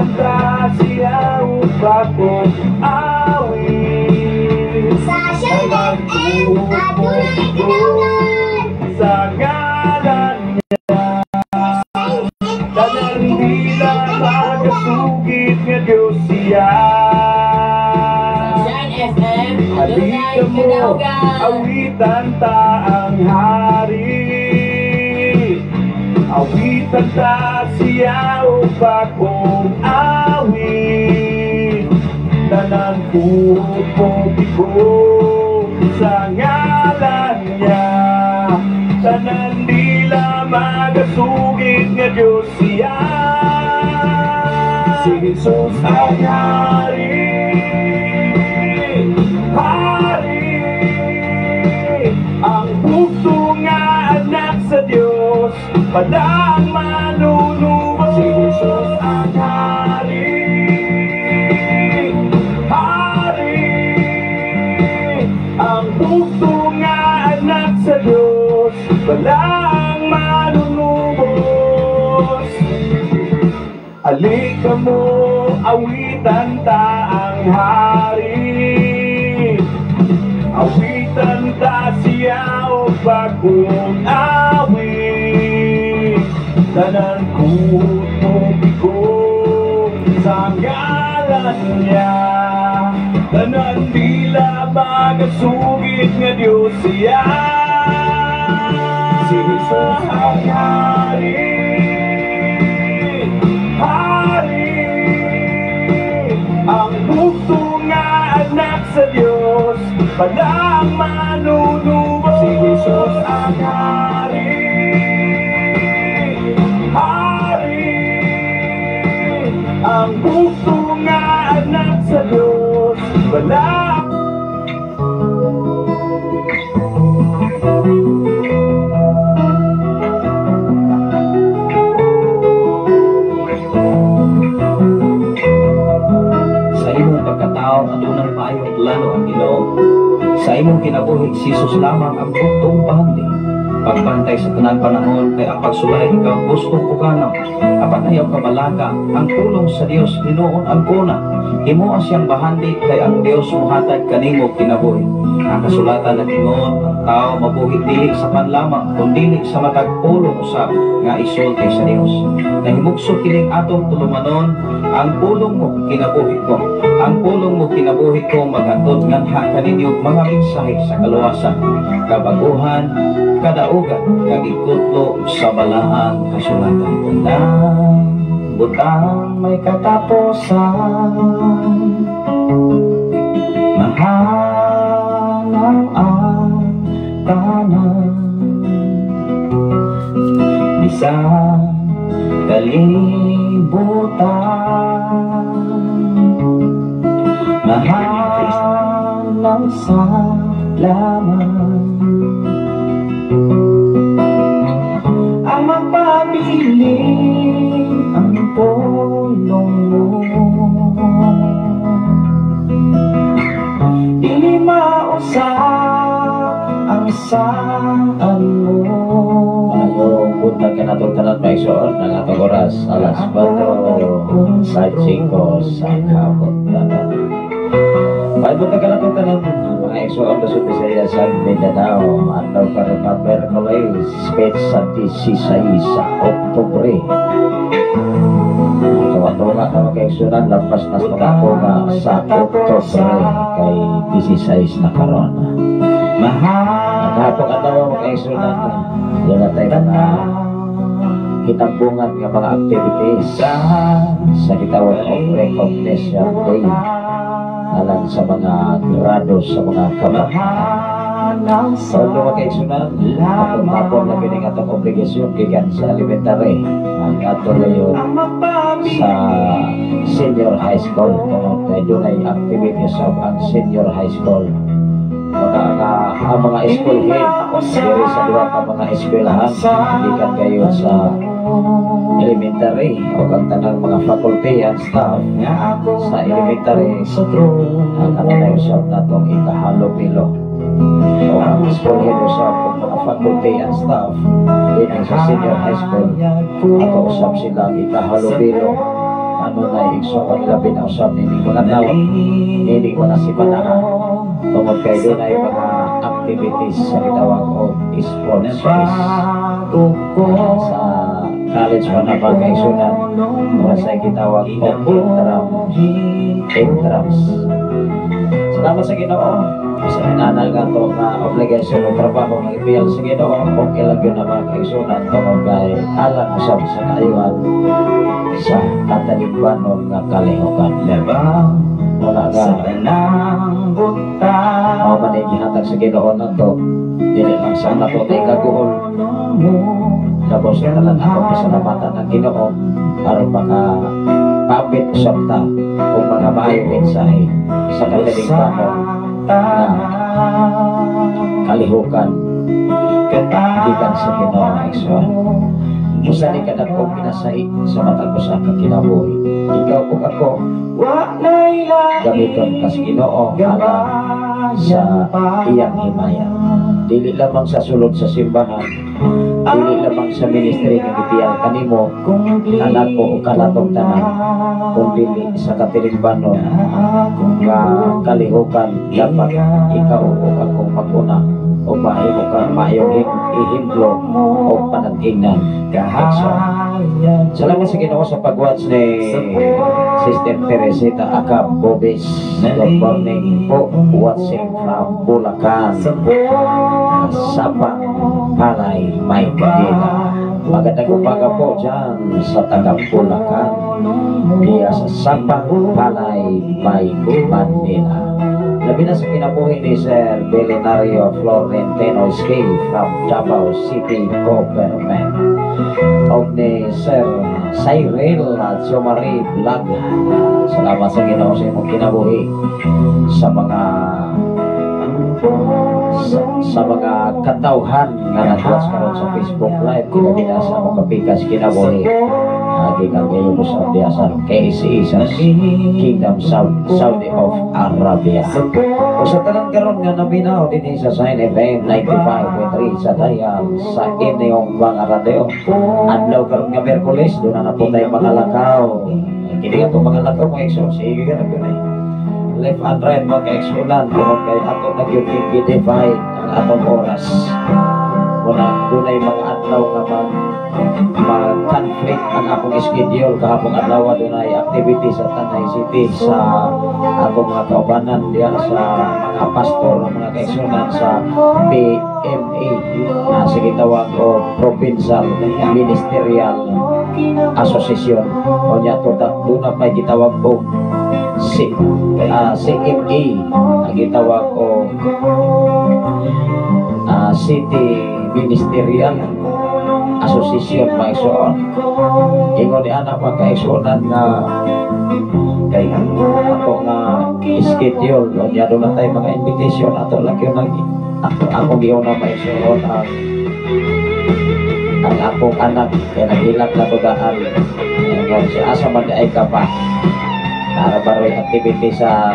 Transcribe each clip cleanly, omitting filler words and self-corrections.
kanta siya upakong awit Sa Sherlock and Tuloy Kadaugan. sa ngalan niya. Tanang dila magasugit nga Diyos siya. Halika mo, awitan ta ang hari. Awitan ta siya upakong awit. Tanang puhot mo bigo sa ngalan niya. Tanang dila magasugit nga Diyos siya. Si Jesus ang hari. Hari, ang bugso nga anak sa Diyos, padang manunubos. Si Jesus ang hari. Hari, ang bugso nga anak sa Diyos, padang manunubos. Halika mo, awitan ta ang hari. Awitan ta siya o bagong awit. Tanang kuhot mo bigo sa ngalan niya. Tanang dila magasugit nga Diyos siya. Si Jesus ang hari. Hari, ang bugso nga anak sa Diyos, padang manunubos. Si Jesus ang hari. Hari, ang bugso nga anak sa Diyos, padang adunang maayo lalo ang Ginoo. Sa imong kinabuhi si Jesus lamang ang bugtong pahandi. Pagbantay sa tanan panahon kay ang pagsulay ikaw gustong uganam. Apan ayaw kabalaga ang pulong sa Dios hinuon ang kuna. Himo siyang bahandi kay ang Dios mohatag kanimo kinabuhi. Ang kasulatan nag-ingon ang tao mabuhi dili sa panlamang kundi sa matag pulong usab nga isulti sa Dios. Nahimugso kining atong tulumanon ang pulong mo kinabuhi ko. Ang pulong mo kinabuhi ko maghatod nganha kaninyo mga mensahe sa kaluwasan, kabaguhan, kadaugan, kagikutlo sa balaang kasulatan. Tandang butang may katapusan, mahal ang tanan, isang kalibutan, mahal ng salamat. Ang magpapiling ang pulong mo, dili mausap ang saan mo. Ayaw punta ka na itong tanan may soon ng atong oras alas 4 sa 5 sa hapon. Punta ka na itong tanan mga igsoon na supisaya sa Mindanao ataw karon na Merkulis speech sa 16 sa Oktubre. Kawatunga na mga igsunan lampas na sa mga sa Oktubre kay 16 na karon. Nakapag ataw mga igsunan yan na tayo na kitambungan ng mga activities sa gitawag of recognition day alang sa mga grado sa mga kabataan. Although makaigsunan kapag na pining atong obligasyon gikan sa elementary ang ato ngayon sa senior high school kaya doon ay activities of ang senior high school. Ang mga school head diri sa duha ka mga eskwelahan gikan kayo sa elementary o ang tanang mga faculty and staff sa elementary ang kanang usap natong ikahalupilo o ang school head usap ng mga faculty and staff din sa senior high school ato usap sila ikahalupilo kanunay igsoon labi na usab ni mga tao hindi mga simanahan tungod kay doon ay mga activities sa gitawag o sports sa college pa na pagkaisunan mga sa gitawag o intrams. Salamat sa Ginoo sa nanal nga to na obligasyon ng trabaho ng ibiyang sa Ginoo kung ilang yun na mga kaisunan tungod kay alam usab sa kaayuhan sa katalingbanon nga kalihukan. Wala nga o manigihatag sa Ginoo na to dili lang sa nato tay kaguol tapos na talan ako pasalamatan ng Ginoo aron makapabit usab ta kung mga maayong mensahe sa katalingbanon na kalihukan gikan sa Ginoo nga igsoon. Usa ni kada kong pinasahi sa matag usa ka kinabuhi. Ikaw ug ako gamiton ka sa Ginoo alang sa iyang himaya. Dili lamang sa sulod sa simbahan, dili lamang sa ministry nga gibiyang kanimo anak ko o kanatong tanan, kundi sa katilingbanon nga kalihukan dapat ikaw o akong mag-una o mahimo ka maayong ihimlo o panag-ingnan kahagsa. Salamat sa Ginoo sa pag-watch ni Sister Teresita Akab Bobis. Good morning po, watching from Bulacan, Sapang Palay, May Manila. Magandang umaga po dyan sa taga Bulacan, diya sa Sapang Palay, May Manila. Labi na sa kinabuhi ni Sir Belenario Florentino Escape from Davao City Government o ni Sir Cyril Jomari Vlog. Salamat sa Ginoo sa imong kinabuhi sa mga katawhan nga nag-watch karon sa Facebook Live kaya na sa mga kapikas kinabuhi gikan ngayon sa Biasa KC sa Kingdom Saudi of Arabia. O sa tanan karon nga naminaw din sa Sign FM 95.3 sa dial sa inyong mga radio. Adlaw karon nga Miyerkules doon na po tayo mga lakaw. Kini nga itong mga lakaw mga ekso. Sige ka na po na left and right mga eksunan kung kay ato nag-divide ang atong oras. Muna doon ay mga adlaw nga mag-conflict ang akong schedule kahapong adlaw doon ay activity sa Tanay City sa akong mga kaubanan diya sa mga pastor mga kaigsunan sa PMA na sige tawag o Provincial Ministerial Association o niya to doon na may gitawag o CMA ang gitawag o City Ministerial Association maigsoon. Ingon ni anak magkaigsunan nga kay ato nga schedule o niya doon na tayo mga invitation ato lang yun akong giyon na maigsoon ang akong anak kaya naghilak na tugaan siya asa man ay ka pa para baroy activity sa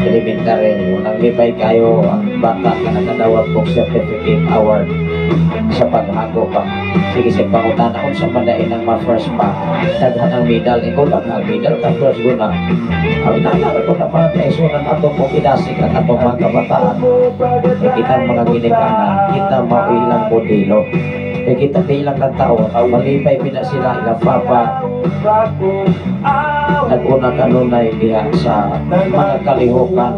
elementary unang lipay kayo ang bata na nakadawag kong certificate award sa paghago pa. Sige sa pangutan akong sa mandain ng ma-first pa daghan ang medal ikaw lang ang medal ka first guna ang nangyari ko na mga kaisunan atong kong inasik at atong mga kabataan kita mga ginikanan kita mailang modelo kita kailang ng tao malipay pina sila ilang papa nag-una kanunay diha sa mga kalihukan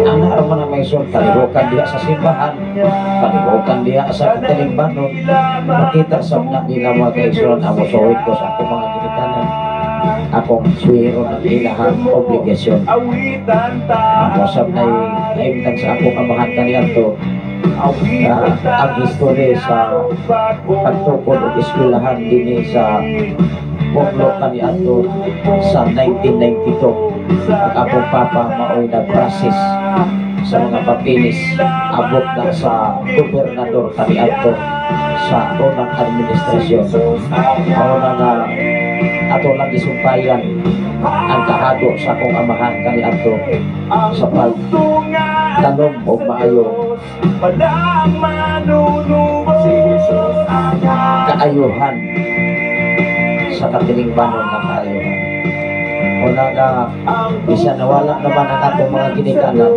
ang harapan na may son kalihukan diha sa simbahan kalihukan diha sa katilingbanon makita sa nila mga kaisuran amo suwit ko sa akong mga ginikanan akong suwiro ng ilahang obligasyon amo sab na naimtang sa akong amahan kanyan to ang history sa pagtukod o eskwelahan din sa Buklo kami ato sa 1992 ang akong papa mao'y nag-process sa mga papilis abot na sa gobernador kami ato sa unang administrasyon mao na nga ato lang isumpayan ang kahado sa akong amahan kami ato sa pagtanong o maayo kaayuhan sa katilingbanon ng kaayuhan Una nga, bisa nawala naman ang atong mga ginikanan,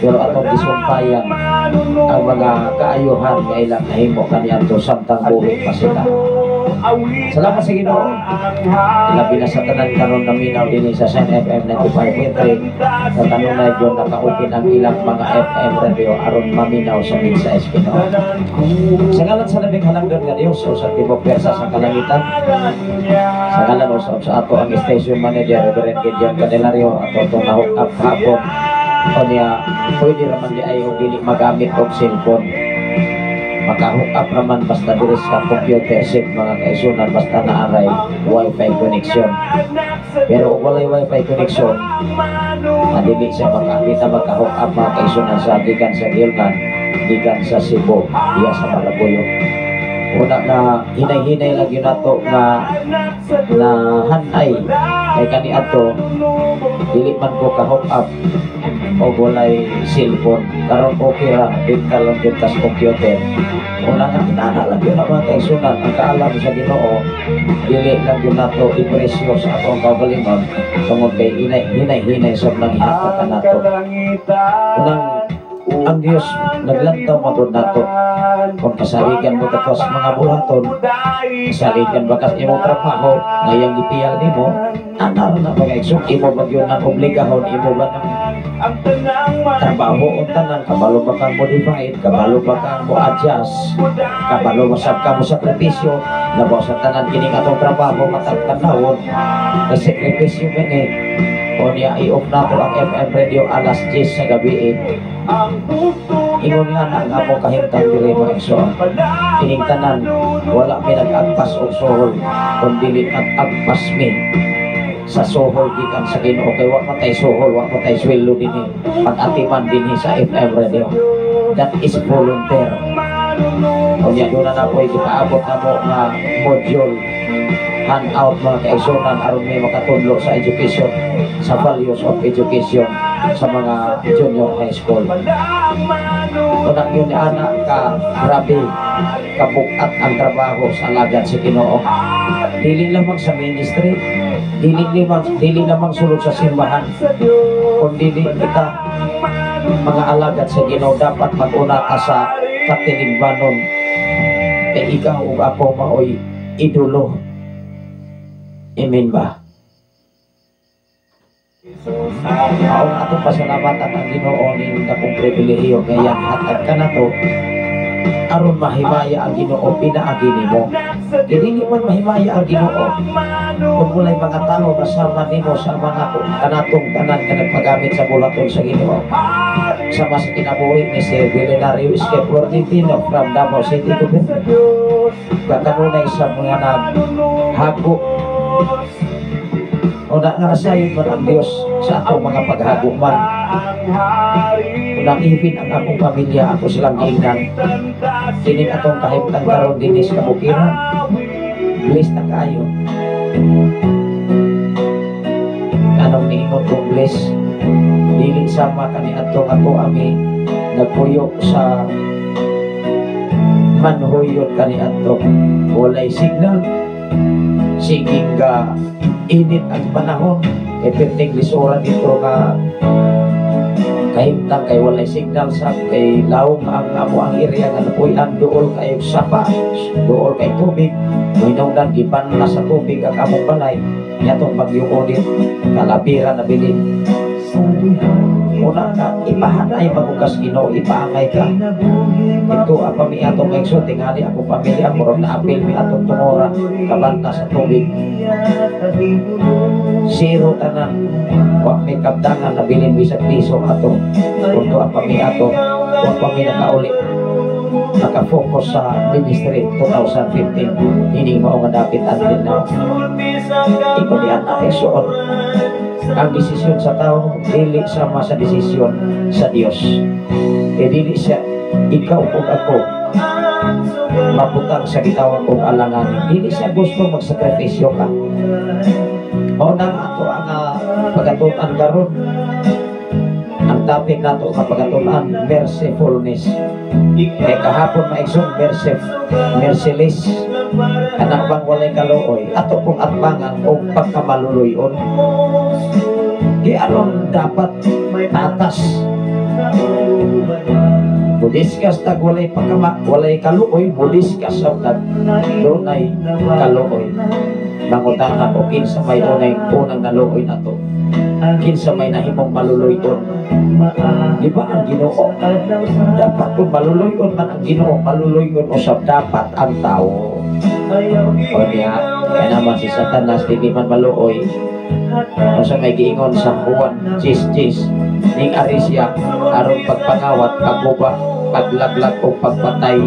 pero atong isumpayan ang mga kaayuhan nga ilang nahimo kaniadto samtang buhi pa sila. Salamat sa Ginoo. Labi na sa tanan karon naminaw dinhi sa Sun FM 95.3 sa kanunay gyud nakaupin ang ilang mga FM radio aron maminaw sa mensahe Ginoo. Sa ngalan sa labing halangdon nga Dios sa tibok persa sa kalangitan, sa ngalan usab sa ato ang station manager Reverend Gideon Candelario ato itong nahukap hapon o niya pwede raman di ay dili magamit og cellphone. Makahook up naman basta diri sa computer set mga kaisunan basta naaray wifi connection. Pero kung walay wifi connection, dili siya makahook up mga kaisunan sa gikan sa Gilman, gikan sa Cebu, iya sa Malabuyo. Una na hinay-hinay lang yun nato na hanay kay kaniadto dili man ko ka-hook up o walay cellphone karon okay ra bigta lang yun tas computer. Una nga kinana lang yun ang mga kaisunan ang kaalam sa Ginoo dili lang yun nato ipresyo sa atong kaugalingon tungod kay hinay-hinay sa nangihatag ka nato. Unang ang Diyos naglantaw matod nato kung kasaligan mo katwas mga bulaton, kasaligan bakas imong trabaho ngayang ipiyal nimo anar na mga eksok imo ba yun ang obligahon imo ba ng trabaho o tanan kabalo ba kang modified kabalo ba kang mo adjust kabalo masab ka mo sakripisyo labaw sa tanan kining atong trabaho matagtanawon na sakripisyo mini o niya i-off na ko ang FM radio alas 10 sa gabi ingon nga na ang among kahimtang dili mga igsoon kining tanan wala mi nag-agpas og sohol kundi nag-agpas mi sa sohol gikan sa Ginoo kay wa patay sohol wa patay sweldo dinhi pag-atiman dinhi sa FM radio that is volunteer. O niya doon na po ipaabot na mo nga module hand-out mga kaigsunan aron may makatudlo sa education sa values of education sa mga junior high school. Unang yun ni anak ka grabe kabukat ang trabaho sa alagad si Ginoo. Dili lamang sa ministry, dili lamang sulod sa simbahan, kundi kita mga alagad sa Ginoo dapat mag-una ka sa katinigbanon kay ikaw ug ako maoy idolo. Amen ba? Ako na itong pasalamatan ang Ginoo ni akong pribilehiyo kaya hatag ka na to aron mahimaya ang Ginoo pinaagi nimo. Dili man mahimaya ang Ginoo kung walay mga tao kasama nimo sa mga kanatong tanan ka nagpagamit sa bulaton sa Ginoo. Sama sa kinabuhi ni Sir Belenario Escape Tino from Davao City Government. Kakanunay sa mga naghago o nakarasayon man ang Diyos sa atong mga paghaguman. Unang ipin ang akong pamilya, ako silang giingnan. Tinig atong kahimtang karon dinis kabukiran. Bless na kayo. Anong niingon kong bless? Dili sama kani atong ato ami nagpuyo sa manhuyot kani ato. Walay signal. Siging ka init ang panahon kay perting lisura dito nga kahimtang kay walay signal sa kay lawom ang amo ang area nga napuy-an dool kayo sapa dool kay tubig minungdan gipan na sa tubig ang among balay yatong bagyong Odin kalabira na bilin una na ipahanay magugas Ginoo ipaangay ka ito ang pamiatong ekso tingali ako pamilya murag na apil mi atong tumora kabanta sa tubig zero tanan wa may kabdangan na bilin bisag piso atong punto ang pamiato wa pami nakauli nakafocus sa ministry 2015 hindi mo nga dapat until now ikaw diyan na eksoon ang desisyon sa tao dili sama sa desisyon sa Dios dili siya ikaw o ako maputang sa gitawang kong alanganin dili siya gusto magsakripisyo ka o nang ato ang pagatunan karon ang topic nato nga pagatunan mercifulness kay kahapon maigsoon merciless anak bang walay kaluoy ato kong atbangan o pagkamaluluyon Di aron dapat tatas. Budiskas tag walay pagkama, walay kaluoy, budiskas sa tag dunay kaluoy. Mangutana ko kinsa may unang naluoy na to. Kinsa may nahimong maluluyon. Di ba ang Ginoo? Dapat kung maluluyon man ang Ginoo, maluluyon usab dapat ang tao. O niya, kaya naman si Satanas di man maluoy. Kung sa may giingon sa Juan, chis ning arisya aron pagpangawat, pagbuba, paglaglag o pagpatay.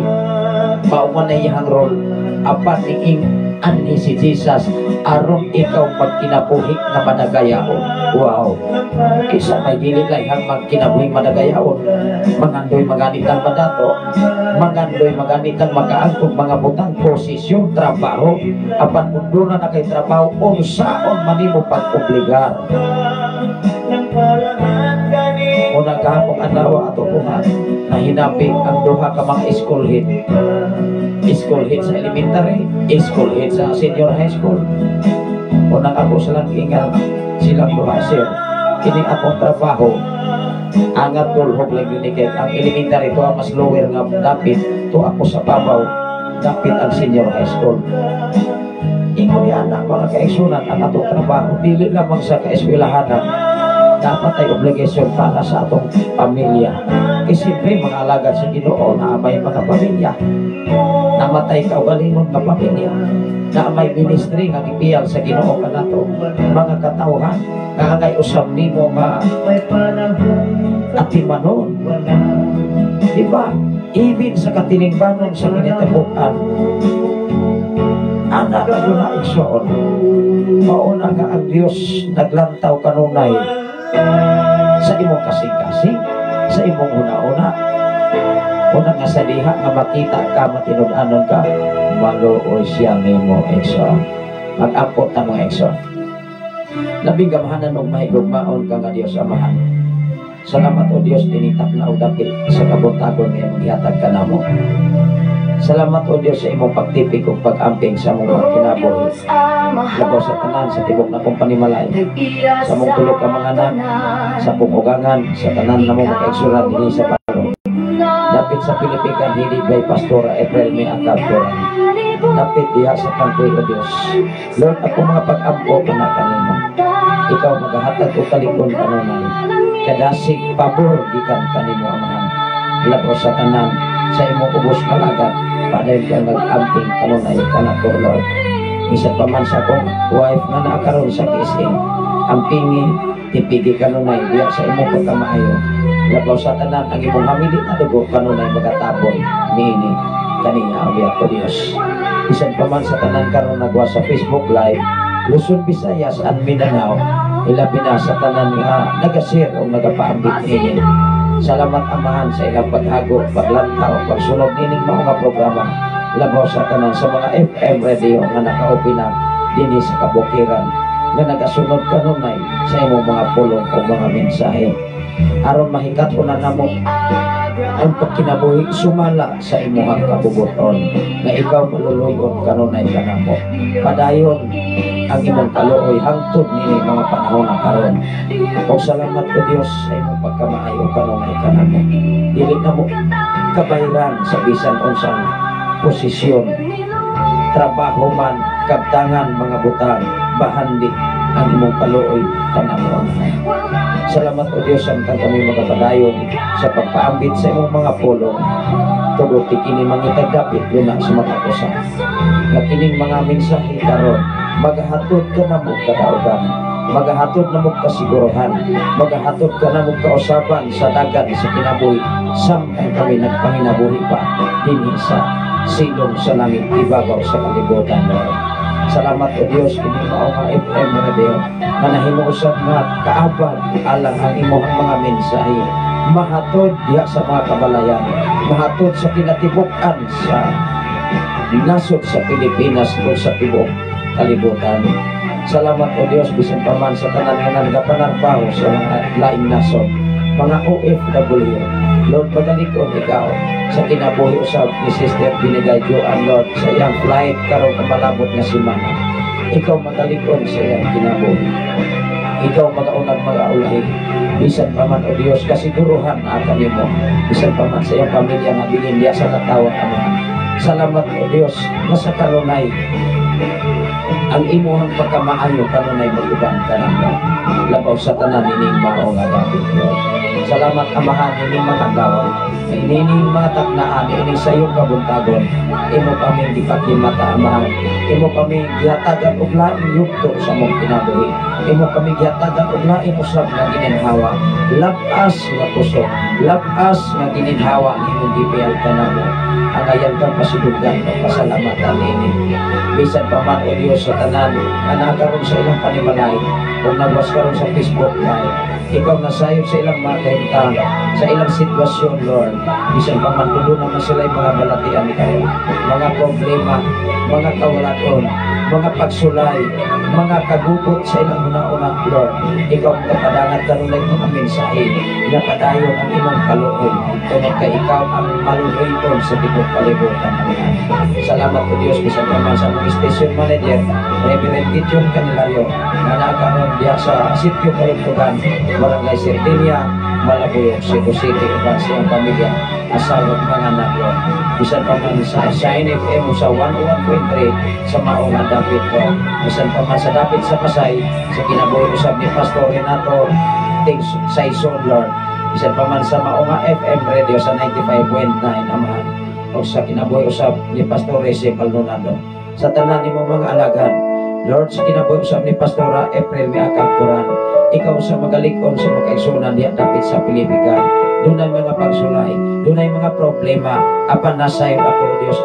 Mauman na iyang role apan ning ani si Jesus aron ikaw magkinabuhi na madagayaon. Wow, kisa may dili lang magkinabuhi madagayaon, mangandoy maganitan madato, mangandoy maganitan makaangkog mga butang posisyon trabaho, apan kung na kay trabaho unsaon manimo pag-obligar. Unang kahapong adlaw ato puhan na hinapi ang duha ka mga school head sa elementary, school head sa senior high school. Unang ako silang ingat silang duha, sir, kini akong trabaho angat tulhog lang yun kay ang elementary to ang mas lower nga dapit to ako sa babaw dapit ang senior high school. Ingon ni anak mga kaigsunan ang atong trabaho dili lamang sa kaeskwelahanan, dapat ay obligasyon para sa atong pamilya. Kasi siyempre mga alagad sa Ginoo na may mga pamilya, namatay kaugalingon nga pamilya, na may ministry nga gipiyal sa Ginoo kanato, mga katawhan nga ngay usab nimo nga atimanon. Diba? Even sa katilingbanon sa kinitibukan, anak na doon na igsoon, mauna nga ang Diyos naglantaw kanunay sa imong kasing-kasing, sa imong una-una. Una nga sa diha nga makita ka, matinud-anon ka, maluoy siya nimo igsoon. Mag-ampot na mga igsoon. Labing gamahanan og mahigugmaon ka nga Dios Amahan. Salamat o Dios tinitak na og dapit sa kabuntagon nga maghihatag ka namo. Salamat o Diyos sa imong pagtipig ug pag-amping sa among mga kinabuhi. Labaw sa tanan sa tibok na kong panimalay, sa among tulog ka mga anak, sa pumugangan, sa tanan na mong kaigsuran dinhi sa paro. Dapit sa Pilipican, hindi by Pastora April May Akabdoran. Dapit diha sa kangkoy o Diyos. Lord, ako mga pag-ampo ka na kanimo. Ikaw magahatag o kalikon kanunay. Kadasig pabor gikan kanimo Amahan. Labaw sa tanan sa imong ubos kalagat, padayon ka mag-amping kanunay kanato Lord. Isa pa man sa akong wife nga naakaroon sa kising, ampingi tipigi kanunay diya sa imong pagkamaayo. Labaw sa tanan ang imong hamilit na dugo kanunay magatabon niini kaniya o diya ko Dios. Isa pa man sa tanan karon nagwa sa Facebook Live, Luzon, Visayas and Mindanao, ilabi na sa tanan nga nagashare o nagapaambit niini. Salamat Amahan sa ilang paghago, paglantaw, pagsunod nining mga programa. Labaw sa tanan sa mga FM radio nga nakaupi na dinhi sa kabukiran, nga nagasunod kanunay sa imong mga pulong o mga mensahe. Aron mahikat ko na namo ang pagkinabuhi sumala sa imong kabubuton, nga ikaw maluluyon kanunay kanamo. Padayon ang imong kaluoy hangtod nini mga panahon na karon. O salamat ko Dios sa imong pagkamaayo kanunay kanamo. Dili na mo kabayran sa bisan unsang posisyon, trabaho man, kabtangan, mga butang, bahandi ang imong kaluoy kanamo. Salamat o Diyos samtang kami magapadayon sa pagpaambit sa imong mga pulong. Tugot kini mangitag dapit yun sa matapusan. Nga kining mga mensahe karon magahatod ka na mo kadaugan, magahatod na mo kasiguruhan, magahatod ka na mo kausaban sa dagat sa kinabuhi samtang kami nagpanginabuhi pa dinhi sa silong sa langit ibabaw sa kalibutan Lord. Salamat o Diyos kini mao nga FM radio nga nahimuusab nga kaabag alang ang imong mga mensahe mahatod diha sa mga kabalayan, mahatod sa kinatibuk-an sa nasod sa Pilipinas o sa tibok kalibutan. Salamat o Diyos bisan pa man sa tanan nga nagapanarbaho sa mga laing nasod, mga OFW. Lord, pagalikon ikaw sa kinabuhi usab ni Sister Binigay Joan Lord sa iyang flight karong kamalabot nga semana. Ikaw magalikon sa iyang kinabuhi. ikaw magaunang magaulahin. Bisan pa man o Diyos, kasiguruhan na kami mo. Bisan pa man sa iyong pamilya na binilya sa katawang Amahan. Salamat o Diyos, na sa kanunay ang imuhang pagkamaayo kanunay mag-ibang tanan mo. Labaw sa tanan ining mao nga David, Lord. Salamat Amahan ining mga gaway, ining mga taknaan, ining sa iyong kabuntagon. Imo kami gipakimata Amahan. Imo kami gihatagan og lain yugto sa mong kinabuhi. Imo kami gihatagan og lain usab nga gininhawa. Labas nga puso, labas nga gininhawa nimong gipiyal tanan mo. Ang ayan kang pasudugdan o pasalamatan ini. Bisan pa man o Diyos sa tanan na nakaroon sa ilang panimalay, kung nagwas karoon sa Facebook Live, ikaw nasayod sa ilang mga kahintang, sa ilang sitwasyon, Lord. Bisan pa man tulo naman sila yung mga balatian kayo, mga problema, mga kawalaton, mga pagsulay, mga kagugot sa ilang una-una, Lord. Ikaw ang kapadangat kanunay mga mensahe na padayon ang imong kaluoy, tungkol ka ikaw ang maluloy sa tibok kalibutan. Salamat po Diyos, bisan pa man sa mga station manager, Reverend Gideon Canilario, na nakaroon diya sa sityo Kalugtugan, Barangay Sirtinia, Malabuyog, Cebu City, uban siyang pamilya, asawa at mga anak, Lord. Bisan pa man sa Shine FM sa 101.3 sa Mauna David, Lord. Bisan pa man sa David sa Pasay, sa kinabuhi usab ni Pastor Renato Saison, Lord. Bisan pa man sa Mauna FM Radio sa 95.9, Amahan. O sa kinabuhi usab ni Pastor Reze Caldonado. Sa tanan ni mga alagad, Lord, sa kinabuhi usab ni Pastora April Miakagturan, ikaw sa magalikon sa mga kaigsunan diya dapit sa Pilipigan. Dunay mga pagsulay, dunay mga problema, apan nasayod ako Diyos,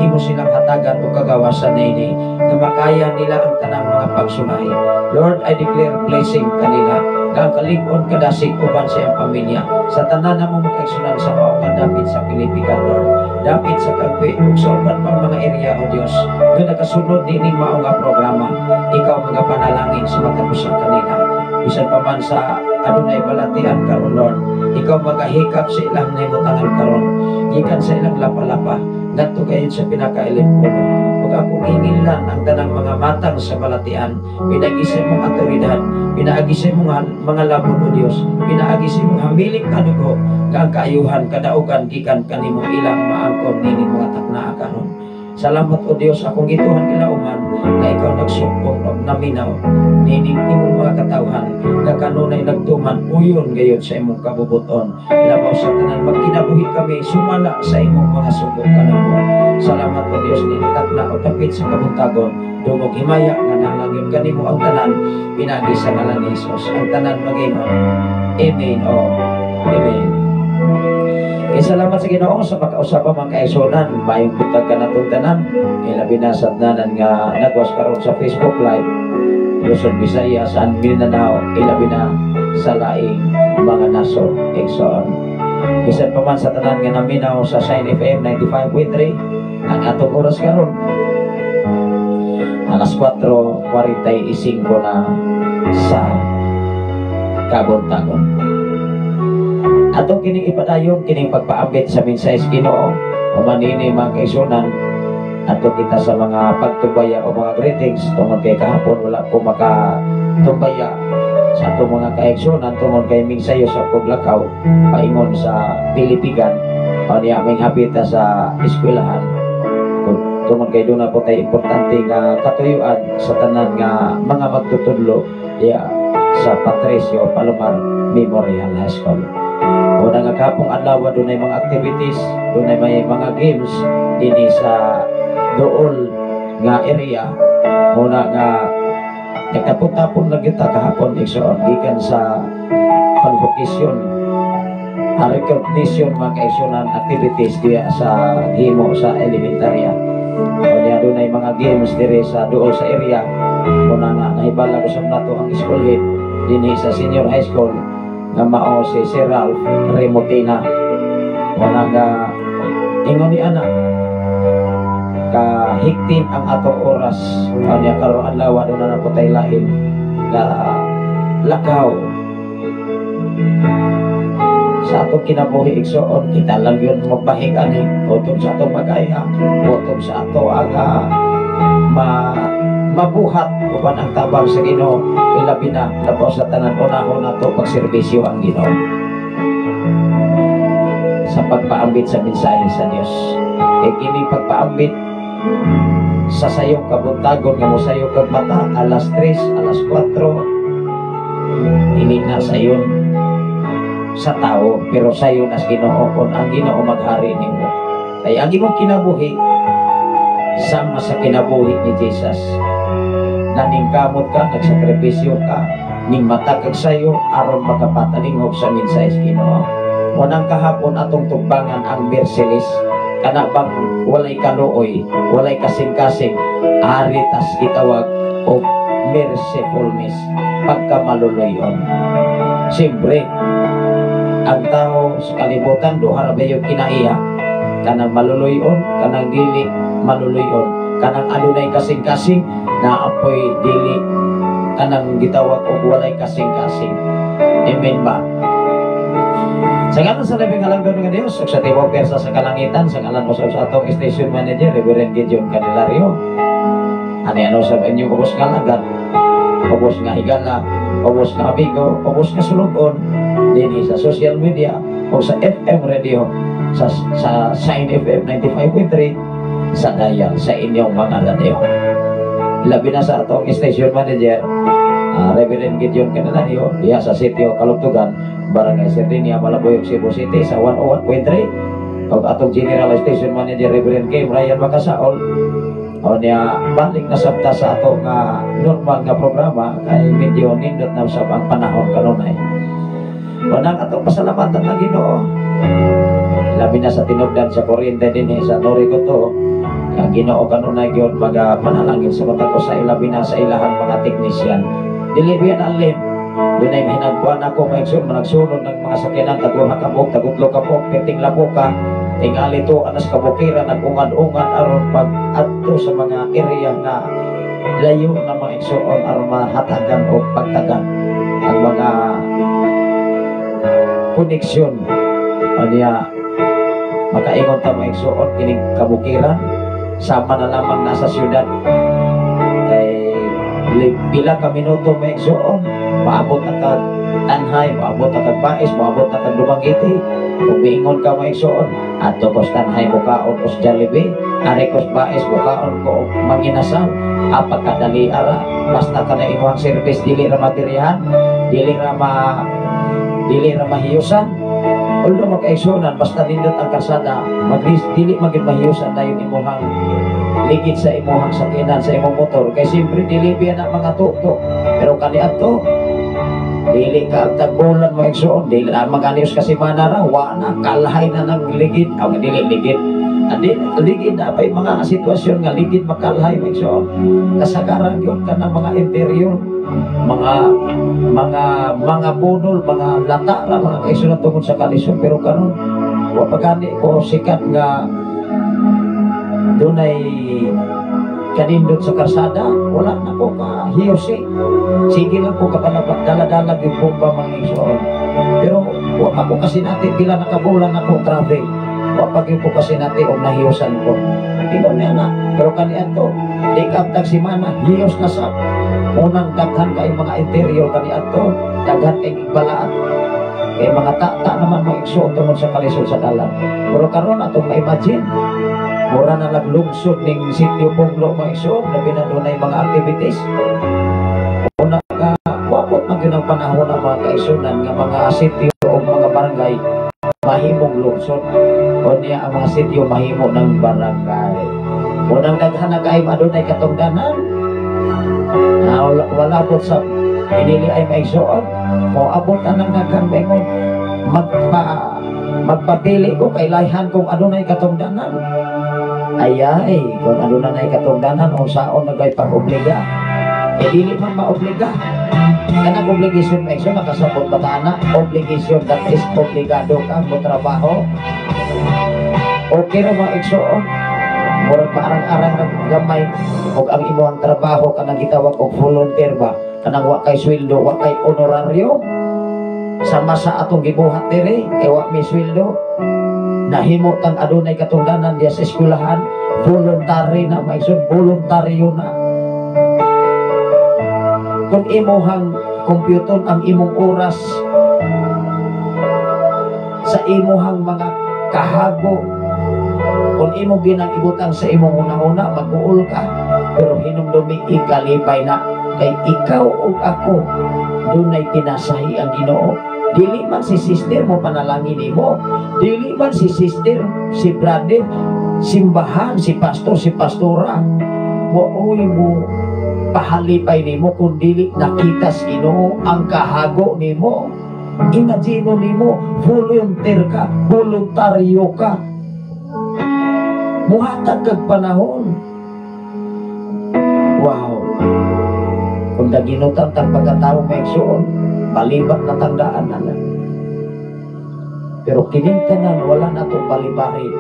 imo silang hatagan o kagawasan nini na makaya nila ang tanang mga pagsulay. Lord, I declare blessing kanila, kang kalikon kadasig uban sa iyang pamilya, sa tanan na mong kaigsunan sa mga dapit sa Pilipigan, Lord. Dapit sa kagpi, sa uban pang mga area o Diyos, doon nakasunod nining maong nga programa, ikaw mga panalangin sa matapusan kanila. Bisan pa man sa adunay balatian karon, Lord, ikaw magahikap sa ilang naimutangan karon, gikan sa ilang lapa-lapa, ngadto kayo sa pinakailim puno. Huwag akong hingilan ang tanang mga matang sa balatian, pinagisay mong autoridad, pinaagisay mong mga labon o Diyos, pinaagisay mong hamiling kadugo, kang kaayuhan, kadaugan, gikan kanimong ilang maangkon nining mga takna karon. Salamat o Diyos, akong gituhan kilauman na ikaw nagsukong o naminaw nining imong mga katawhan na kanunay nagtuman uyon gayon sa imong kabubuton. Labaw sa tanan magkinabuhi kami sumala sa imong mga sugod kanamo. Salamat o Diyos, ninitak na o tapit sa kabuntagon, dumog himaya nga nalagyon kanimo ang tanan, pinagi sa ngalan ni Jesus ang tanan mag-iman. Amen o Amen. Salamat sa Ginoo sa pagkausapan mga kaigsunan, mayong butag ka natong tanan, ilabi na sa tanan nga nagwas karon sa Facebook Live, Luzon, Visayas, and Mindanao, ilabi na sa laing mga nasod, igsoon. Bisan pa man sa tanan nga naminaw sa Shine FM 95.3, ang atong oras karon alas 4:45 na sa kabuntagon. Atong kining ipadayon kining pagpaambit sa mensahe sa Ginoo o manini mga kaigsunan, ato kita sa mga pagtubaya o mga greetings tungod kay kahapon wala ko makatumbaya sa atong mga kaigsunan tungod kay mingsayo sa Puglakaw paingon sa Pilipigan o niya aming habita sa eskwelahan tungod kay doon na po tayo importante nga katuyuan sa tanan nga mga magtutudlo diya sa Patricio Palomar Memorial High School. Una nga kapong adlaw doon ay mga activities, doon ay may mga games dini sa dool nga area. Una nga nagtapon-tapon lang kita kahapon igsoon gikan sa convocation, recognition mga kaigsunan activities diya sa himo sa elementarya. Kanya doon ay mga games dire sa dool sa area. Una nga nahibala ko sa nato ang school head dini sa senior high school nga mao si Sir Ralph Remotina. Wala nga ingon ni anak kahigtin ang atong oras kanya karon adlaw do na naputay lain nga lakaw sa atong kinabuhi igsoon. Kita lang yun magbahig ani utod sa atong magaya, utod sa ato ang mabuhat uban ang tabang sa Ginoo ilabi na labaw sa tanan unahon nato pagserbisyo ang Ginoo sa pagpaambit sa mensahe sa Dios. E kini pagpaambit sa sayong kabuntagon nga mosayo kag mata alas 3, alas 4 hindi na sayon sa tao pero sayon as Ginoo kon ang Ginoo maghari nimo. Kay ang imong kinabuhi sama sa kinabuhi ni Jesus. Naningkamot ka, nagsakripisyo ka, ning matagag sayo aron makapatalingog sa mensahe sa Ginoo. Unang kahapon atong tugbangan ang Mercedes kana bang walay kaluoy, walay kasing-kasing, aritas gitawag o mercifulness pagkamaluluyon. Siyempre, ang tao sa kalibutan duha ra ba yung kinaiya kanang maluluyon, kanang dili maluluyon, kanang adunay kasing-kasing na apoy dili kanang gitawag og walay kasing-kasing. Amen ba? Sa ngalan sa labing halanggan ng Diyos, sa tibaw persa sa kalangitan, sa ngalan mo sa atong station manager, Reverend Gideon Candelario, ano sa inyo, ubos nga lagat, ubos nga higala, ubos nga amigo, ubos nga sulugon, din sa social media, o sa FM radio, sa Sign FM 95.3, sa dial, sa inyong mga radio. Labi na sa atong station manager, Reverend Gideon Candelario, diya sa sitio Kalugtugan, Barangay Sardinia, Malaboyog, Cebu City sa 101.3. Kung atong General Station Manager Reverend Kim Ryan Makasaol o niya balik na sabta sa atong normal nga programa kay medyo nindot na sa ang panahon kanunay. Unang atong pasalamatan na Ginoo. Labi na sa tinugdan sa kuryente din sa Norikoto. Ang Ginoo kanunay gyud manalangin sa mata ko sa ilabi na sa ilahan mga teknisyan. Dili biyan alim. Dunay hinagbuan ako maigsoon managsunod ng mga sakyanan tagluha ka po, tagutlo ka po, piting lapo ka, tingali to anas kabukiran nagungad-ungad aron pag adto sa mga area na layo na mga igsoon aron mahatagan o pagtagan ang mga koneksyon o niya makaingon ta mga igsoon kining kabukiran sama na lamang nasa syudad kay pila ka minuto may igsoon maabot na kag Tanhay, maabot na kag Bais, maabot na kag Dumaguete. Kung miingon ka may igsoon ato kos Tanhay mukaon kos Jollibee, ari kos Bais mukaon ko manginasal apat kadali ara basta kana imong service dili ra materyahan, dili ra mahiyusan. Although magkaigsunan basta nindot ang karsada maglis dili magid mahiyusan dayon imong ligid sa imong sakyanan sa imong motor kay siyempre dili biya na mga tuktok pero kaniadto dili ka tagbulan mo igsoon dili na maganius kasi manara wa na kalahay na nang ligid aw dili ligid adi ligid na pay mga sitwasyon nga ligid makalahay mo igsoon kasagaran gyud kanang mga interior mga bunol mga lata ra mga kaigsoon tungod sa kalisod pero karon wa pagani ko sikat nga dunay kanindot sa karsada wala na ko ka hiyosi sige lang ko kapanapat dala-dala yung bomba mga igsoon pero wa ako kasi natin pila nakabulan ako traffic wa pagyo ko kasi natin o nahiyosan ko ikaw na na pero kaniadto di kaptag si mana hiyos na sa unang daghan kay mga interior kaniadto daghan kay igbalaan kay mga tata naman mga igsoon tungod sa kalisod sa dalan pero karon atong ma-imagine mura na naglungsod ning sitio Punglo mga igsoon labi na dunay mga activities una ka wapot man gyud ang panahon ng mga kaigsunan nga mga sitio o mga barangay mahimong lungsod o niya ang mga sitio mahimo ng barangay unang daghan na kay adunay katungdanan wala po sa pinili ay maigsoon o abot anang daghang bengon magpapili ko kay layhan kung adunay katungdanan ayay kung adunay katungdanan o saon nagay pag-obliga dili man ma-obliga kanang obligation maigsoon nakasabot batana obligation that is obligado ka mo trabaho okay ra maigsoon murag paarang-arang ng gamay og ang imong trabaho kanang gitawag og volunteer ba kanang wa kay sweldo wa kay honoraryo sama sa atong gibuhat diri kay wa may sweldo nahimo tang adunay katungdanan diya sa eskwelahan voluntary na maigsoon voluntaryo na Kung imuhang computer ang imong oras sa imuhang mga kahago, kung imo ginang ibutang sa imong una-una, mag-uol ka. Pero hinumdumi ikalipay na kay ikaw o ako dunay pinasahi ang Ginoo. Dili man si sister mo panalangin nimo, dili man si sister, si brother, simbahan, si pastor, si pastora, mooy mo pahalipay nimo kung dili nakita sa Ginoo ang kahago nimo. Imagine nimo, volunteer ka, voluntaryo ka, muhatag kag panahon. Wow. Kung naginutan tang pagkatao may igsoon, balibat na tandaan na lang. Pero kining tanan wala na itong balibari.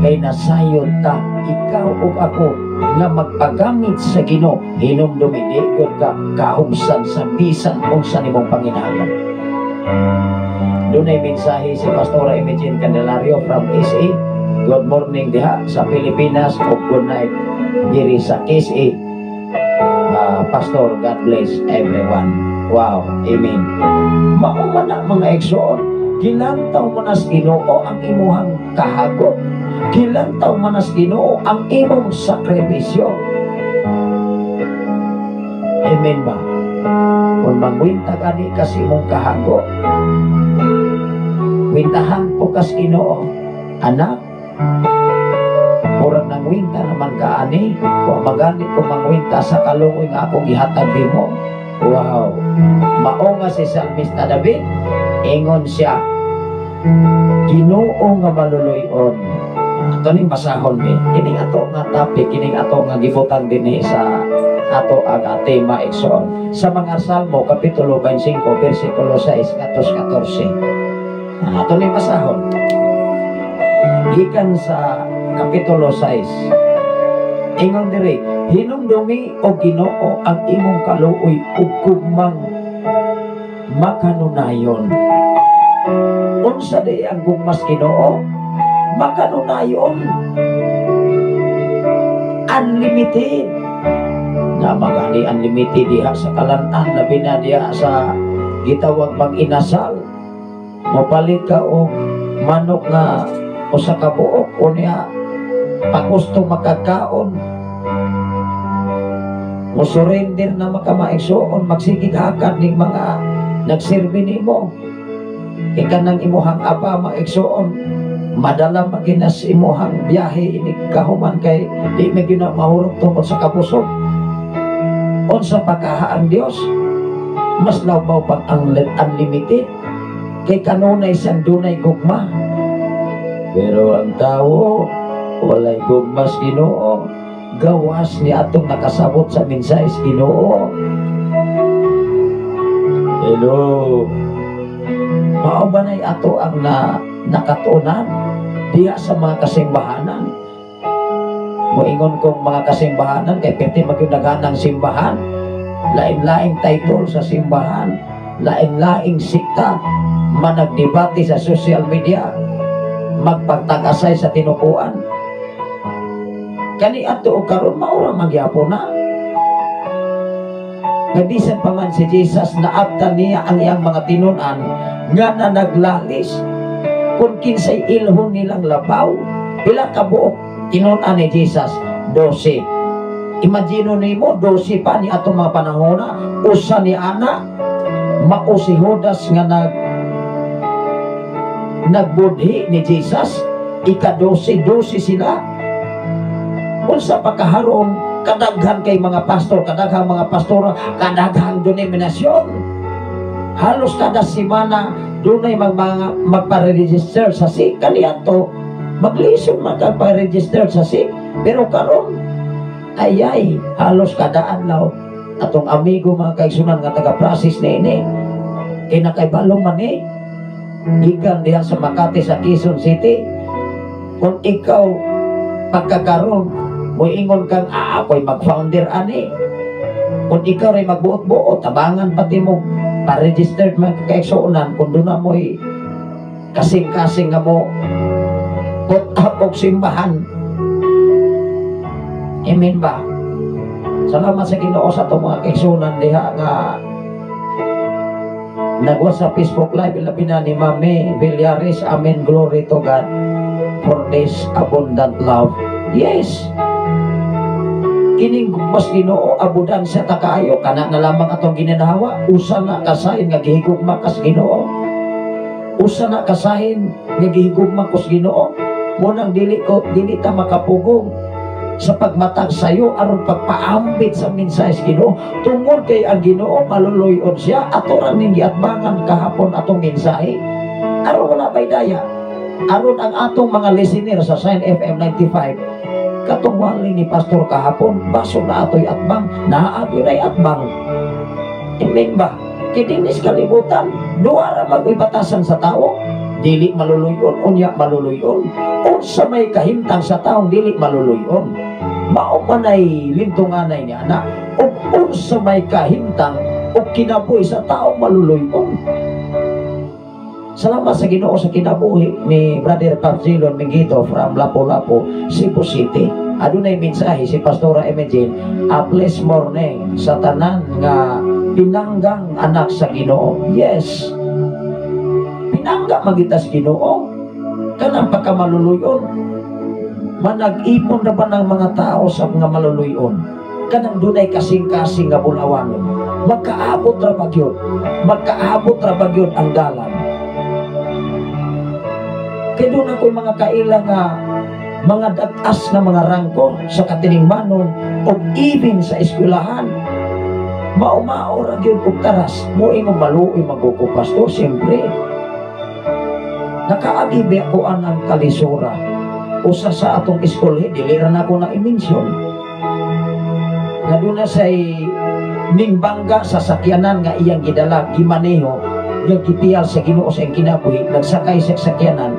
Kay nasayon ta, ikaw o ako, na magpagamit sa Ginoo, hinumdumidigod ka, kahumsan sa bisan kung sa nimong panginahalan. Doon ay mensahe si Pastora Imogene Candelario from KSA. Good morning diha sa Pilipinas o good night diri sa KSA. Pastor, God bless everyone. Wow, amen. Mauman ang mga igsoon, kilantaw mo na sa Ginoo ang imuhang kahago, kilantaw mo na sa Ginoo ang imong sakripisyo. Amen ba? Kung mangwinta ka ni kasi imong kahago, wintahan po kas Ginoo, anak, murag nang winta naman ka ani, kung magani kung mangwinta sa kaluoy nga akong ihatag mo. Wow, mao nga si Salmista David, ingon siya, Ginoo nga maluluyon. Ato ning basahon ni, kining ato nga topic, kining ato nga gibutan dinhi sa ato ang tema igsoon sa mga Salmo kapitulo 25 bersikulo 6 ngadto 14. Ato ning basahon gikan sa kapitulo 6. Ingon diri, hinumdumi o Ginoo ang imong kaluoy ug gugmang makanunayon. Unsa di ang gugmas Ginoo? Makanunayon. Unlimited. Na magani unlimited diha sa kalantan, labi na diha sa gitawag mag-inasal. Mapalit ka o manok nga o sa kabuok o niya pagusto makakaon, mo surrender na makamaigsoon, magsigig hakad ning mga nagsirbi nimo. Ika nang imuhang apa maigsoon, madala maginas imuhang biyahe ini kahuman kay di magina mahurot tungkol sa kabusog. Unsa pagkahaan Dios, mas lawbaw pag ang unlimited kay kanunay sang dunay gugma. Pero ang tao walay gugmas Ginoo, gawas ni atong nakasabot sa mensahe sa Ginoo. Hello, mao ba nay ato ang nakatunan diha sa mga kasimbahanan? Moingon kong mga kasimbahanan kay pwede magyudaganang simbahan, lain-laing title sa simbahan, lain-laing sikta, managdebate sa social media, magpagtagasay sa tinukuan. Kani ato o karon maura magyapon na. Nabisan pa man si Jesus na abtan niya ang iyang mga tinunan nga na naglalis kung kinsay ilhon nilang labaw. Pila ka buok tinunan ni Jesus? 12. Imagino nimo 12 pa ni atong mga panahon na usa ni ana mao si Judas nga nagbudhi ni Jesus, ika-12 sila. Unsa pa kaharon kadaghan kay mga pastor, kadaghang mga pastora, kadaghang denominasyon. Halos kada semana dunay mga magpa-register sa SIC. Kaniadto maglisod magpa-register sa SIC. Pero karon ay halos kada adlaw atong amigo mga kaigsunan nga taga-Prasis ini kay nakaibalong man ikan diha sa Makati sa Quezon City. Kung ikaw pagkakaroon mo ingon kang ako'y mag-founder ani, kung ikaw rin magbuot-buot tabangan pati mo pa-registered man kaigsunan, kung doon na mo'y kasing-kasing nga mo put up og simbahan. Amen ba? Salamat sa Ginoo sa itong mga kaigsunan diha nga nagwa sa Facebook Live. Ilabi na ni Mami Villaris. Amen, glory to God for this abundant love. Yes, kining mas Ginoo abudan sa takaayo kana na lamang atong ginanawa. Usa na kasahin nga gihigugma kas Ginoo, usa na kasahin nga gihigugma kus Ginoo. Munang dili ta makapugong sa pagmatag sayo aron pagpaambit sa mensahe Ginoo, tungod kay ang Ginoo maluluyon siya. Ato ra ning giatbangan kahapon atong mensahe aron wala bay daya, aron ang atong mga listener sa Sign FM 95 katong wali ni Pastor kahapon baso na ato'y atbang, naaabi na'y atbang. Amen ba? Kidinis kalibutan duwa ra mag-ibatasan sa tao, dili maluluyon, unya maluluyon. Unsa may kahimtang sa taong dili maluluyon, mao manay lintunganay ni ana. Ug unsa may kahimtang o kinabuhi sa taong maluluyon. Salamat sa Ginoo sa kinabuhi ni Brother Pabzilon Mingito from Lapu-Lapu, Cebu City. Adunay mensahe si Pastora Emegene, a blessed morning sa tanan nga pinanggang anak sa Ginoo. Yes, pinangga magitas Ginoo kanang pagkamaluluyon. Manag-ipon na ba ng mga tao sa mga maluluyon kanang dunay kasing-kasing nga bulawangon? Magkaabot ra ba gyud, magkaabot ra ba gyud ang dalan. Kaya doon ako mga kaila nga mga datas na mga rangko sa katiningmanon o even sa eskwelahan. Mao-mao ra gyud og taras mo imong maluoy magkuko pastor. Siyempre nakaagi ko ang kalisura usa sa atong eskwelahe, dili ra nako na i-mention nga doon na say nimbangga sa sakyanan nga iyang gidala gimaneho nga gitiyal sa Ginoo sa iyang kinabuhi. Nagsakay sa sakyanan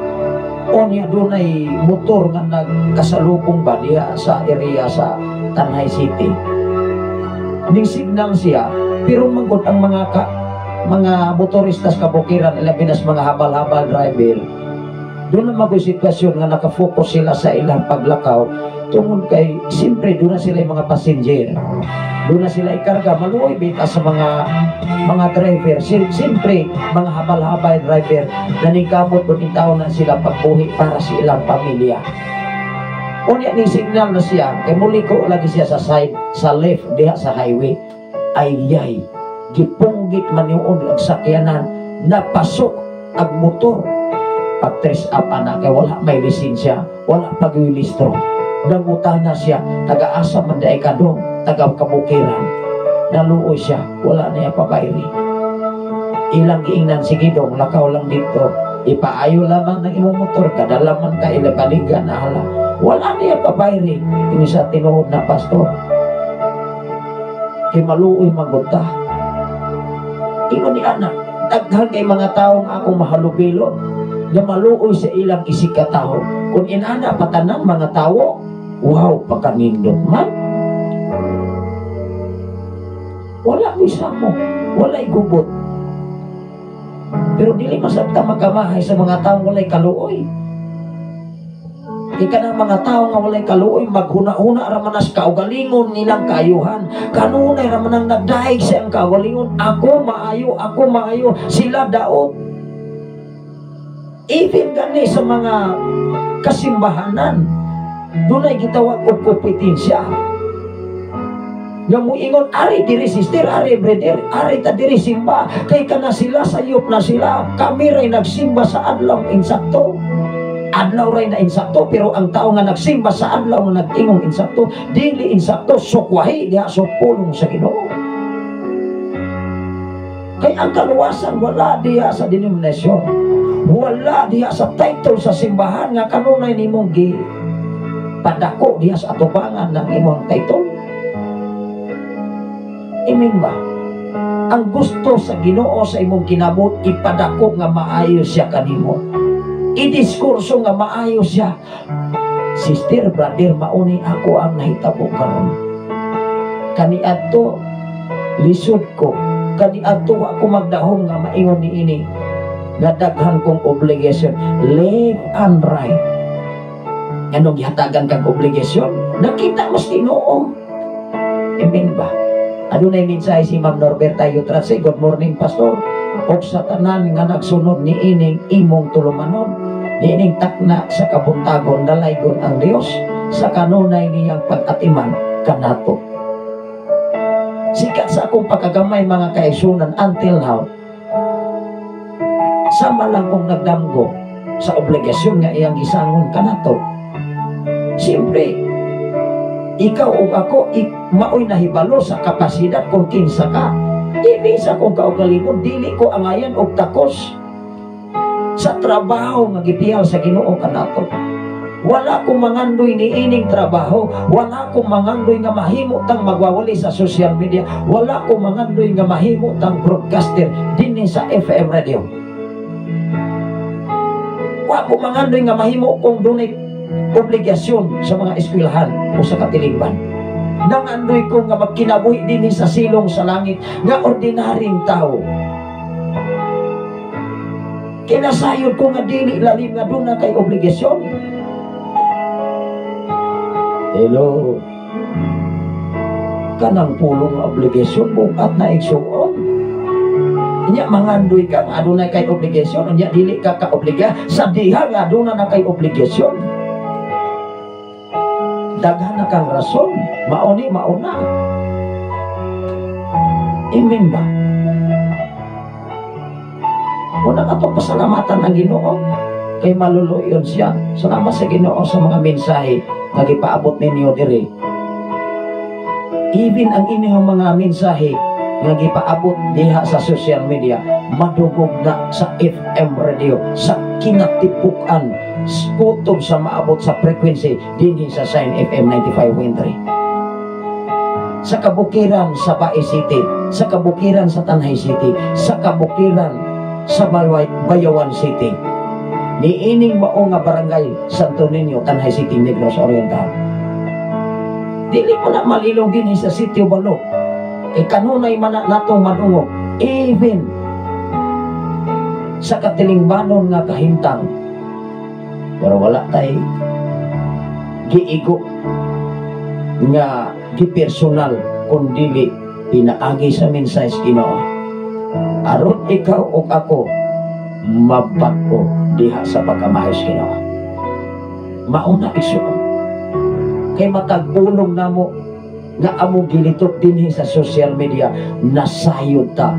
onya dunay motor nga nagkasalubong ba diha sa area sa Tanay City. Ning signal siya pero manggod ang mga motoristas kabukiran, ilabinas mga habal-habal driver. Doon na magoy sitwasyon nga nakafocus sila sa ilang paglakaw tungod kay siyempre doon na sila yung mga passenger, doon na sila ikarga. Maluoy bita sa mga driver, siyempre mga habal-habal driver naningkamot doon itaw na sila pagbuhi para sa ilang pamilya. Unya ni signal na siya kay muli ko lagi siya sa side, sa left diha sa highway. Ay gipunggit man yung ang sakyanan, napasok ang motor. Pag-trace up anak kay wala may lisensya, wala pag-wilistro. Nangutana siya, taga-asa man daay kadong, taga-kabukiran. Naluoy siya, wala na niya pabayri. Ilang giingnan si Gidong, lakaw lang dito. Ipaayo lamang ng imong motor, kadalaman ka ilabaligan na hala. Wala niya pabayri. Ini sa tinuod na pastor. Kay maluoy magunta. Ingon ni anak, daghan kay mga taong akong mahalubilo nga maluoy sa ilang isikataho. Kung inana patanan mga tao, wow, pagkanindot man. Wala bisa mo, wala igubot. Pero dili masabta magkamahay sa mga taong walay kaluoy. Ika ng mga tao nga walay kaluoy, maghuna-huna ramanas kaugalingon nilang kaayuhan. Kanunay ramanang nagdaig siyang kaugalingon. Ako maayo, sila daot. Even gani sa mga kasimbahanan, doon ay gitawag o kompetensya. Nga mo ingon, ari diri sister, ari brother, ari ta diri simba. Kay kana sila, sayop na sila. Kami ray nagsimba sa adlaw insakto. Adlaw ray na insakto, pero ang tao nga nagsimba sa adlaw nga nag-ingong insakto, dili insakto, sukwahi, diha sukpulong sa Ginoo. Kay ang kaluwasan wala diha sa denominasyon. Wala diha sa title sa simbahan nga kanunay nimong gi padako diha sa atubangan ng imong title. Amen ba? Ang gusto sa Ginoo sa imong kinabut, ipadako nga maayo siya kanimo. Idiskurso nga maayo siya. Sister, brother, mauni ako ang nahitabo karon. Kaniadto lisod ko. Kaniadto ako magdahom nga maingon ni ini. Nadaghan kong obligation left and right. Anong gihatagan kang obligation? Nakita mas Ginoo. Amen ba? Adunay mensahe si Ma'am Norberta Yutrase. Good morning, Pastor. O sa tanan nga nagsunod ni ining imong tulumanon, ni ining takna sa kabuntagon, dalaygon ang Dios sa kanunay niyang pag-atiman kanato. Sikat sa akong pagkagamay mga kaisunan until now, sama lang kong nagdamgo sa obligasyon nga iyang gisangon kanato. Siyempre, ikaw o ako, maoy nahibalo sa kapasidad kung kinsa ka. Ibig sa kong kaugalingon, dili ko angayan og takos sa trabaho nga gipihal sa Ginoo kanato. Wala kong mangandoy ni ining trabaho, wala kong mangandoy nga mahimo tang magwawali sa social media, wala kong mangandoy nga mahimo tang broadcaster dinhi sa FM radio. Wala kong mangandoy nga mahimo kung dunay obligasyon sa mga eskwelahan o sa katilingban. Nangandoy ko nga magkinabuhi dinhi sa silong sa langit nga ordinaryong tao. Kinasayod ko nga dili lalim nga doon na kay obligasyon. Hello. Kanang pulong nga obligasyon mo at naigsuon. Inya mangandoy ka nga adunay kay obligasyon, inya dili ka kaobliga sa diha nga aduna na kay obligasyon. Daghan na kang rason, mauni mauna. Amen ba? Una ka itong pasalamatan ng Ginoo kay maluluyon siya. Salamat sa Ginoo sa mga mensahe nga gipaabot ninyo diri. Even ang inyong mga mensahe nga gipaabot diha sa social media, madugog na sa FM radio, sa kinatipukan, kutob sa maabot sa frequency dinhi sa Sign FM 95.3. Sa kabukiran sa Bae City, sa kabukiran sa Tanay City, sa kabukiran sa Bayawan City, niining mao nga barangay Santo Niño, Tanay City, Negros Oriental. Dili mo na malilong din sa Sitio Balo. Kanunay man natong madungog. Even sa katilingbanon nga kahimtang. Pero wala tayo giigo nga gipersonal kundili pinaagi sa mensahe Ginoo. Aron ikaw o ako mabag-o diha sa pagkamahis Ginoo. Mauna isuon. Kay matagbulong na mo nga amo gilitok dinhi sa social media, nasayod ta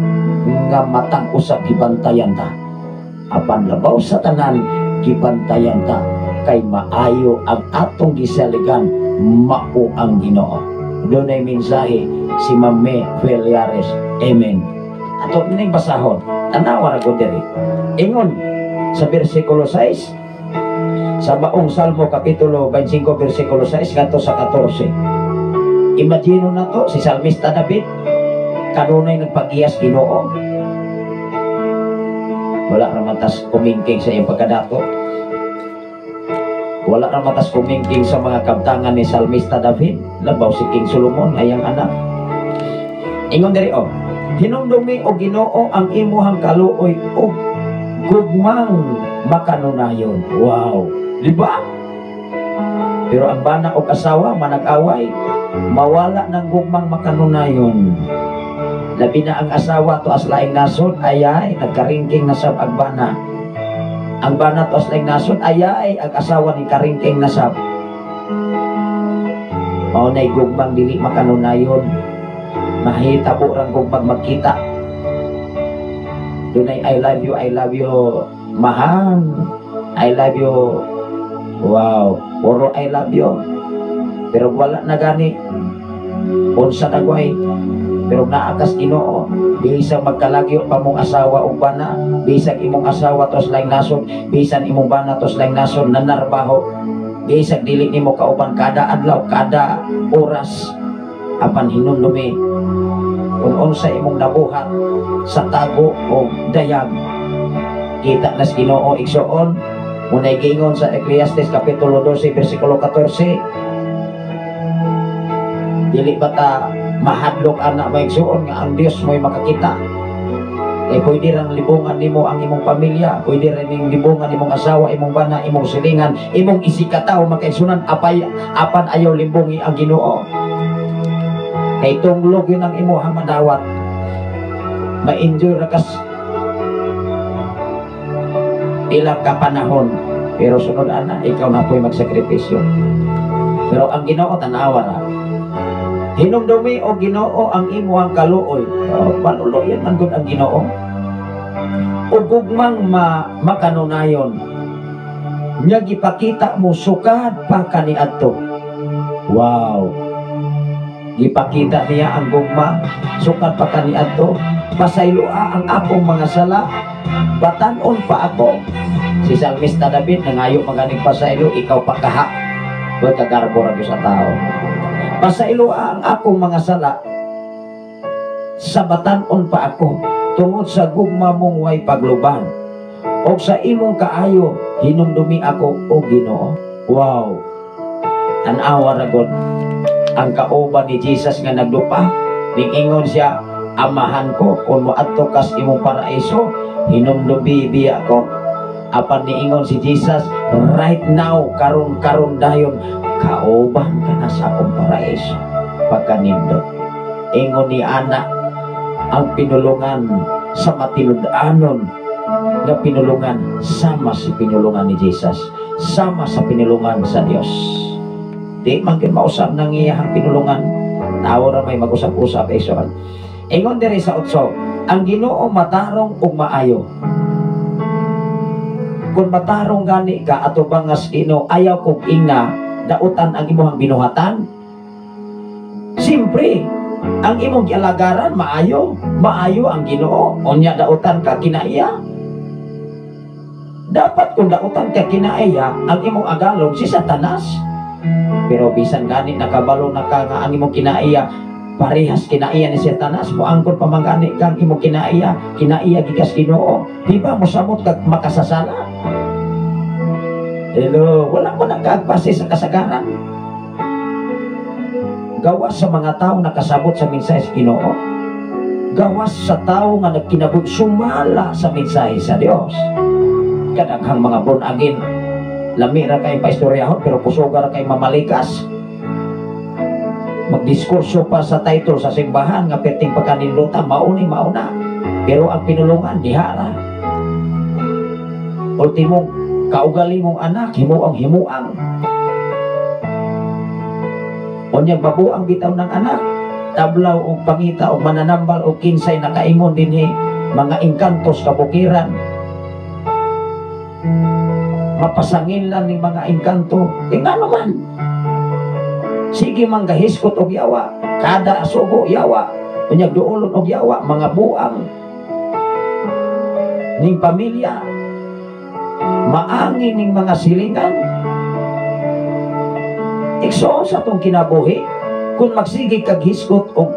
nga matag usab gibantayan ta. Apan labaw sa tanan gibantayan ta kay maayo ang atong gisaligan, mao ang Ginoo. Dunay mensahe si Mame Feliares. Amen. Ato ning basahon, tanawa ra gud diri. Ingon sa bersikulo 6 sa Maong Salmo kapitulo 25 bersikulo 6 ngadto sa 14. Imagine na to si Salmista David kanunay nagpagiyas Ginoo. Wala ra matas kumingking sa iyang pagkadato. Wala ra matas kumingking sa mga kabtangan ni Salmista David. Labaw si King Solomon ayang anak. Ingon diri hinumdumi o Ginoo ang imuhang kaluoy o gugmang makanunayon. Wow, di ba? Pero ang bana o asawa manag-away, mawala ng gugmang makanunayon. Labi na ang asawa to aslaing nasod, ayay nagkaringking nasab ang bana. Ang bana to aslaing nasod, ayay ang asawa ni karingking nasab. Mao nay gugmang dili makanunayon. Mahita po rang gugmang magkita. Dunay I love you, mahal. I love you. Wow, puro I love you. Pero wala na gani. Unsa nagway. Pero naakas Ginoo, bisag magkalagyo pa mong asawa o bana, bisag imong asawa tos laing nasod, bisan imong bana tos laing nasod nanarbaho, bisag dili nimo kauban kada adlaw, kada oras, apan hinumdumi kung unsa imong nabuhat sa tago o dayag. Kita nas Ginoo igsuon, unay gingon sa Ecclesiastes kapitulo 12 bersikulo 14. Dili bata mahadlok anak maigsuon nga ang Dios mo'y makakita. Pwede rin libungan nimo ang imong pamilya, pwede rin libungan imong asawa, imong bana, imong silingan, imong isikataw, makaisunan apan ayaw limbungi ang Ginoo. kay tunglog yun ang imuhang madawat, ma-enjoy rakas ilang ka panahon, pero sunod ana ikaw na po'y magsakripisyo. Pero ang Ginoo tanawa na hinumdumi o Ginoo ang imuhang kaluoy, panuloyan man gud ang Ginoo ug gugmang makanunayon nya gipakita mo sukad pa kaniadto. Wow, gipakita niya ang gugma sukad pa kaniadto, pasayloa ang akong mga sala, batan-on pa ako. Si Salmista David nangayo maganing pasaylo, ikaw pa kaha huwag kagarbo ra sa tao. Pasayloa ang akong mga sala, sa batan-on pa ako, tungod sa gugma mong way pagluban, o sa imong kaayo hinumdumi ako o Ginoo. Wow, tanawa ra gud ang kauban ni Jesus nga nagdupa, ning-ingon siya, amahan ko kung moadto kas imong paraiso, hinumdumi biya ko. Apan niingon si Jesus, right now, karon dayon, kauban ka na sa akong paraiso pagkanindot. Ingon ni Ana, ang pinulungan sa matinud-anon na pinulungan sama sa pinulungan ni Jesus, sama sa pinulungan sa Dios. Di man gyud mausab nang iyang pinulungan, tawo ra may mag-usap-usap iso. Ingon diri sa 8, ang Ginoo matarong ug maayo. Kung matarong gani ka ato bangas ino, ayaw kog ina dautan ang imong binuhatan. Simpre, ang imong gialagaran maayo ang Ginoo, unya dautan ka kinaiya. Dapat kung dautan ka kinaiya ang imong agalon si Satanas. Pero bisan gani nakabalo na ka nga ang imong kinaiya parehas kinaiya ni Satanas, mo angkon pamangani kang imong kinaiya gikas Ginoo, di ba mosamot kag makasasala? Hello, wala mo nagkaagpasi sa kasagaran. Gawas sa mga tao nakasabot sa mensahe sa Ginoo, gawas sa tao nga nagkinabot sumala sa mensahe sa Dios. Kadaghang mga born again, lami ra kay paistoryahon pero pusoga ra kay mamalikas. Magdiskurso pa sa title sa simbahan nga perting pagkaninluta mauna, pero ang pinulungan dihara. Ultimo kaugali mong anak himuang. Unyag babuang bitaw ng anak, tablaw o pangita o mananambal o kinsay nakaingon din mga engkantos kabukiran, mapasangin lang ng mga engkanto. Nga naman, sige manggahiskot og yawa, kada asugo yawa, unyag duolon og yawa, mga buang ning pamilya, maangin ning mga silingan. Ikso sa itong kinabuhi, kung magsige kag hiskot o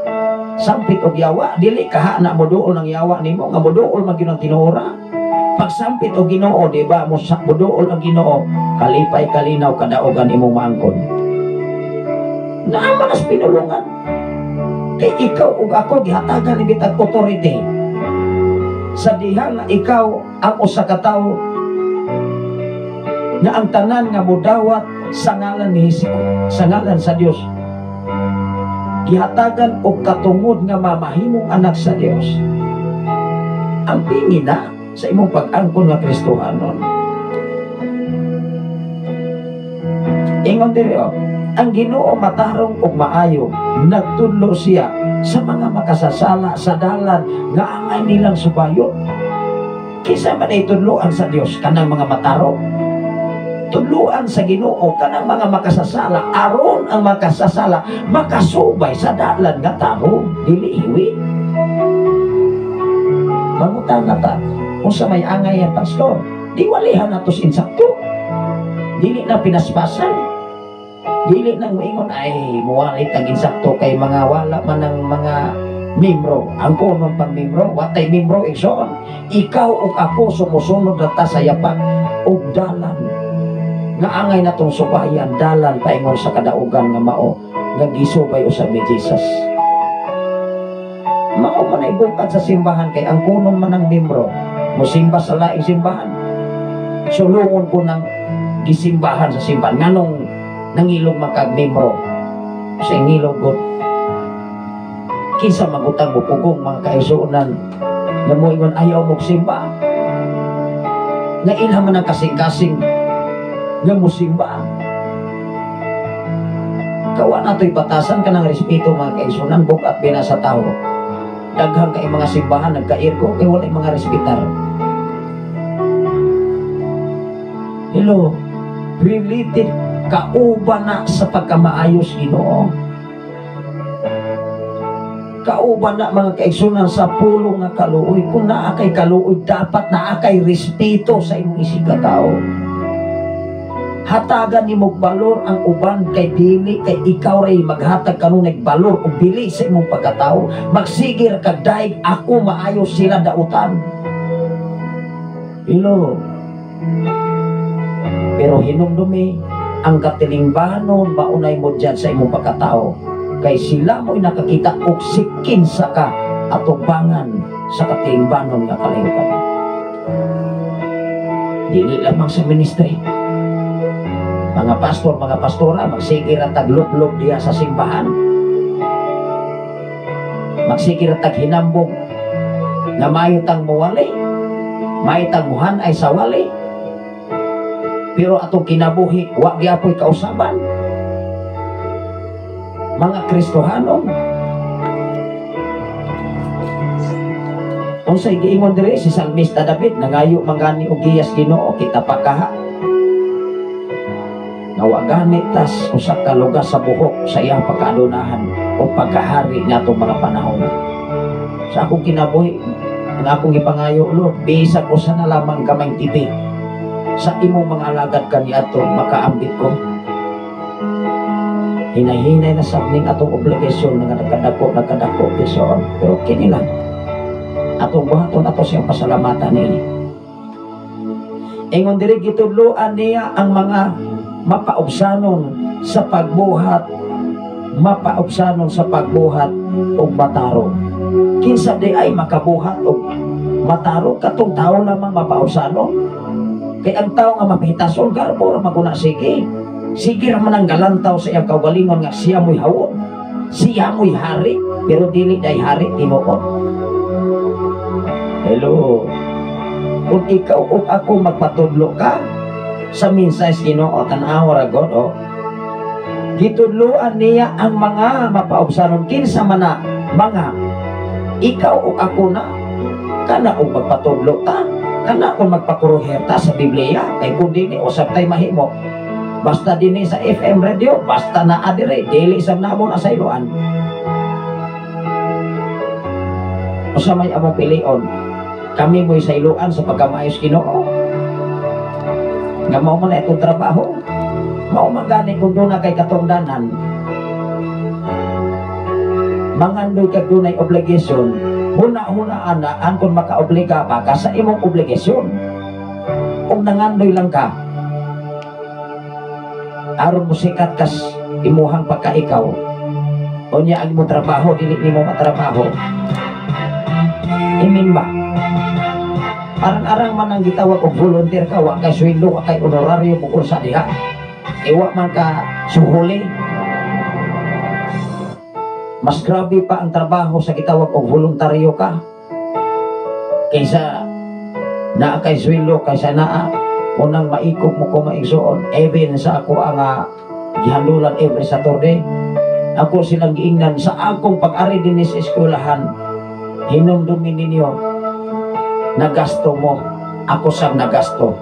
sampit og yawa, dili kaha na mo duol ng yawa nimo, nga mo duol man gyud ang tinuora. Pagsampit og Ginoo, di ba, mo duol ang Ginoo, kalipay kalinaw kadaogan imong maangkon. Naaman as pinulungan. Kay ikaw ug ako gihatagan ni bitag authority. Sa diha nga ikaw ang usa ka tawo na ang tanan nga modawat sa ngalan ni Hesus, sa ngalan sa Dios, gihatagan og katungod nga mamahimong anak sa Dios. Ang pingin na sa imong pag-angkon nga Kristohanon. Ingon diri ang Ginoo matarong ug maayo, nagtudlo siya sa mga makasasala sa dalan nga angay nilang subayon. Kisa man ay tudloan sa Dios kanang mga matarong, tudloan sa Ginoo kanang mga makasasala, aron ang makasasala makasubay sa dalan nga tao, dili hiwi. Mangutan na ta, kung sa may angay ang pastor, di walihan na tos insakto, dili na pinaspasan, dili nang maingon ay muwalit ang insakto kay mga wala man ng mga membro. Ang punong pang membro, watay membro igsoon, ikaw ug ako sumusunod na ta sa yapak ug dalan nga angay na tong subayan, dalan paingon sa kadaugan nga mao nga gisubay usab ni Jesus. Mao man ay bukad sa simbahan kay ang kunong man ng membro mosimba sa laing simbahan, sulungon ko ng gisimbahan sa simbahan nganong nangilog magkag membro sa ingilog god Kinsa magutang mo pugong mga kaisuunan nga mo ingon ayaw mo simba. Nga ilham man ang kasing-kasing nga mo simba. Kawa na ito'y batasan ka ng respeto mga kaisunan bukat bina sa tao. Daghang kay mga simbahan nagkairgo kay walay mga respetar. Hello, related kauban na sa pagkamaayos Ginoo. Kauban na mga kaigsunan sa pulong nga kaluoy. Kung naa kay kaluoy, dapat naa kay respeto sa imong isig ka tao. Hatagan ni mong balor ang uban kay dili kay ikaw ray maghatag kanunay balor o bili sa imong pagkatao. Magsigir kag daig ako maayos sila dautan. Hello. Pero hinumdumi ang katilingbanon maunay mo dyan sa imong pagkatao. Kay sila mo'y nakakita og sikin sa ka atubangan sa katilingbanon nga kalayukan. Dili lamang sa ministry. Mga pastor, mga pastora, magsigir at taglub-lub diya sa simbahan. Magsigir at taghinambog na mayutang muwali, mayutang muhan ay sawali. Pero atong kinabuhi, wag gyapon kausaban. Mga Kristohanon. Unsay giingon diri si Salmista David, nangayo mangani og giyas Ginoo kita pakaha. Nawagani tas usa ka lugas sa buhok sa iyang pagkaadunahan o pagkahari natong mga panahon. Sa akong kinabuhi, ang akong ipangayo Lord, bisag ko sa nalamang kamay tibi. Sa imong mga alagad kaniadto makaambit ko. Hinahinay na sabning atong obligasyon nga nagkadako Panginoon. Pero kini lang atong buhaton ato siyang pasalamatan nini. Ingon diri gitudloan niya ang mga mapaubsanon sa pagbuhat, og matarong. Kinsa di ay makabuhat og matarong katong tao lamang mapaubsanon. Kay ang tao nga mapihitason garbo ra maguna sige. Sige ra man ang galantaw sa iyang kaugalingon nga siya mo'y hawon. Siya mo'y hari, pero dili day hari tinuod. Hello. Kung ikaw o ako magpatudlo ka sa minsay Ginoo tan-aw ra God gitudloan niya ang mga mapaubsanon kinsa man na mga ikaw o ako na kana og magpatudlo ta. Kana kung magpakuruherta sa Biblia, kay kung dini usap tay mahimo. Basta dini sa FM radio, basta na adire, dili sa namon asayloan. Usa may among pilion, kami mo'y sayloan sa pagkamaayos Ginoo. Nga mao man itong trabaho, mao magani kung doon na kay katungdanan. Mangandoy kag dunay obligasyon. Huna-hunaan na ang kung makaobliga ka sa imong obligasyon. Kung nangandoy lang ka, aron mo sikat kas imuhang pagkaikaw, o niya ang imong trabaho, dili nimo matrabaho. Imin ba? Arang-arang man ang gitawag og volunteer ka, wa kay sweldo, wa kay honoraryo mo kung sa diha. Iwa man ka suhuli. Mas grabe pa ang trabaho sa gitawag og voluntaryo ka kaysa naa kay sweldo, kaysa naa unang maikop mo ko maigsuon. Even sa ako ang gihandulan every Saturday, ako silang giingnan sa akong pag-ari din sa eskwelahan. Hinumdumi ninyo, nagasto mo, ako sang nagasto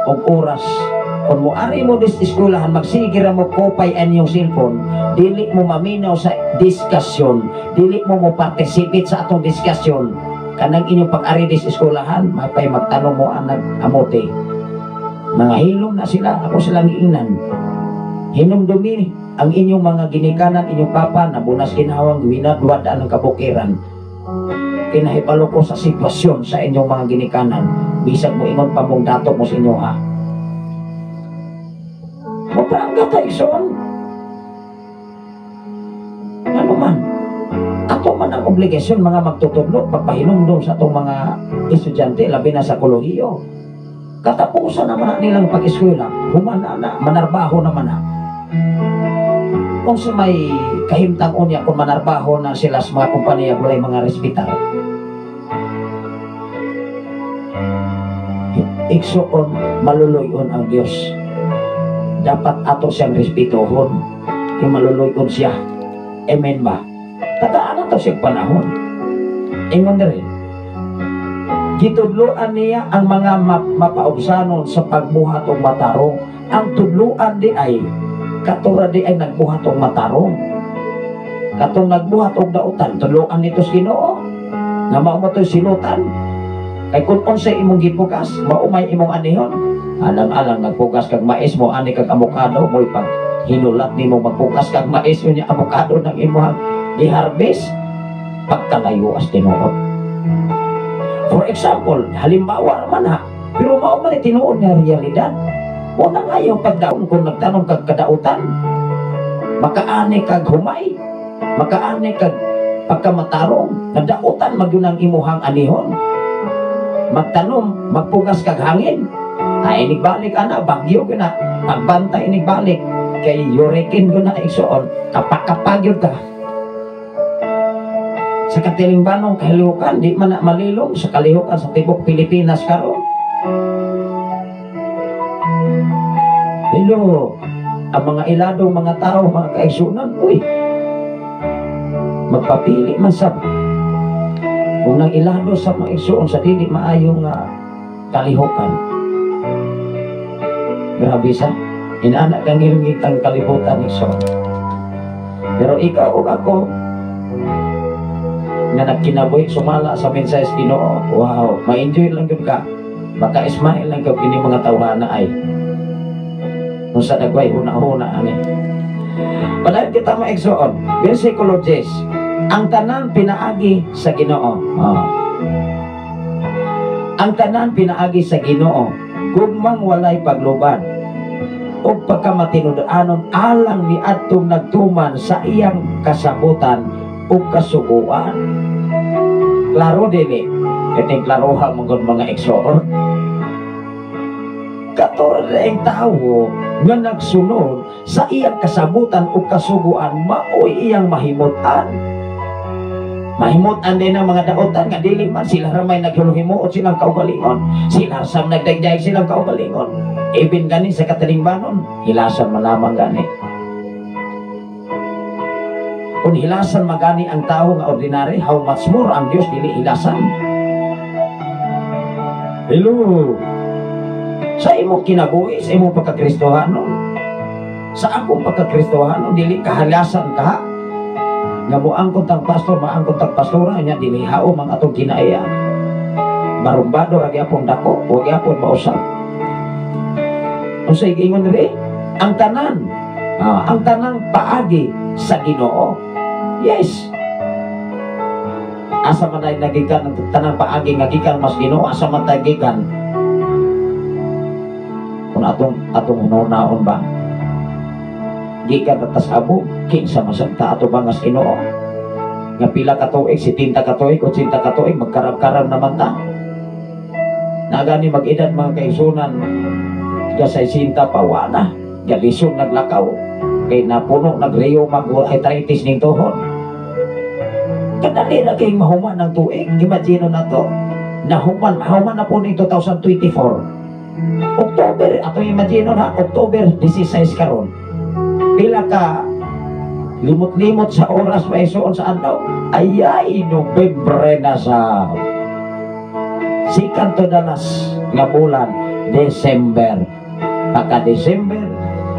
og oras. Kung mo ari mo dis eskwelahan, magsigira mo kopay ang iyong cellphone, dili mo maminaw sa diskusyon, dili mo participate sa atong diskusyon. Kanang inyong pag-ari dis eskwelahan, mapay magtanong mo ang amote. Mga hilom na sila, ako silang iingnan. Hinumdumi ang inyong mga ginikanan, inyong papa, na bunas ginawang winadwad ang kabukiran. Kinahipalo ko sa sitwasyon sa inyong mga ginikanan. Bisag mo ingon pa mong dato mo sa inyo ha. Maprangga tayo son. Ano man, ato man ang obligasyon mga magtutudlo, pagpahinumdum sa itong mga estudyante, labi na sa kolehiyo. Katapusan naman nilang pag-eskwela, humana na, manarbaho naman na. kung sa may kahimtang unya kung manarbaho na sila sa mga kumpanya walay mga respital, iksuon maluluyon ang Dios. Dapat ato siyang respetohon, kung maluluyon siya. Amen ba? Tagaan na to siyang panahon. Ingon na rin, gitudluan niya ang mga mapaubsanon sa pagbuhat o matarong. Ang tudluan di ay katura di ay nagbuhat o matarong. Katong nagbuhat o dautan, tudluan nito sa Ginoo na mao mo to sinutan. Kay kung unsay imong gipugas, maumay imong anihon. Alang-alang nagpugas kag mais mo, ani kag avocado mo pag hinulat nimo magpugas kag mais unya avocado nang imong i-harvest pagkalayo as tinuod. For example, halimbawa man ha, pero mao man tinuod nga realidad. Mo na ngayon pagdaon kung nagtanong kag kadautan, makaani kag humay, makaani kag pagkamatarong, nadautan magyud ang imuhang anihon. Magtanom, magpugas kag hangin. Ay inigbalik ana, bagyo ko na. Pagbantay inigbalik. Kay hurricane ko na igsuon, kapag-yun ka. Sa katilingbanong kahilihukan, di man na malilong sa kalihukan sa tibok Pilipinas karon. Hello, ang mga iladong mga tao, mga kaigsunan, uy, magpapili man sa kung nang ilado sa mga igsuon sa dili maayong kalihukan. Grabe sa inaanak kang ilungit ang kalibutan igsuon. Pero ikaw o ako nga nagkinabuhi sumala sa mensahe Ginoo, wow, ma-enjoy lang yun ka, maka-smile lang ka kini mga tawhana ay kung sa dagway huna-huna ani. Padayon kita maigsuon, versikulo 10, ang tanan pinaagi sa Ginoo. Ang tanan pinaagi sa Ginoo, gugmang walay pagluban o pagkamatinudanon alang ni atong nagtuman sa iyang kasabutan o kasuguan. Klaro dili, kating klaroha mga igsoon. Katulad ang tao nga nagsunod sa iyang kasabutan o kasuguan, maoy iyang mahimutan. Mahimutan din ang mga dautan nga dili man sila ramay naghimuot silang kaugalingon, sila sam nagdagdag silang kaugalingon. Even gani sa katalingbanon, hilasan man lamang gani. Kung hilasan magani ang tao nga ordinary, how much more ang Dios dili hilasan. Hello. Sa imong kinabuhi, sa imong pagkakristohanon, sa akong pagkakristohanon, dili kahalasan ka nga mo ang kontang pastor, maangkot ang pastora nya dili hao mang atong kinaiya. Barumbado ra gyapon dako, wa gyapon mausap. Unsay giingon diri? Ang tanang paagi sa Ginoo. Yes. Asa man ay nagikan ang tanang paagi nga gikan mas Ginoo, asa man tay gikan kung atong hunaon ba? Gikan atas abo, kinsa masagta ato bangas Ginoo. Nga pila ka tuig, 70 ka tuig, 80 ka tuig, magkarab-karab naman ta. Nagani mag-edad mga kaisunan, kasay sinta pawana, galisyon naglakaw, kay napuno, nagreyo, mag-arthritis ning tuhod. Kadali na kayong mahuman ng tuig, imagine na to, mahuman na po ning 2024. October, ato imagine na, October 16 karon. Pila ka limot-limot sa oras maisuon sa adlaw, ayay Nobyembre na sa sikan to dalas nga bulan December. Pagka December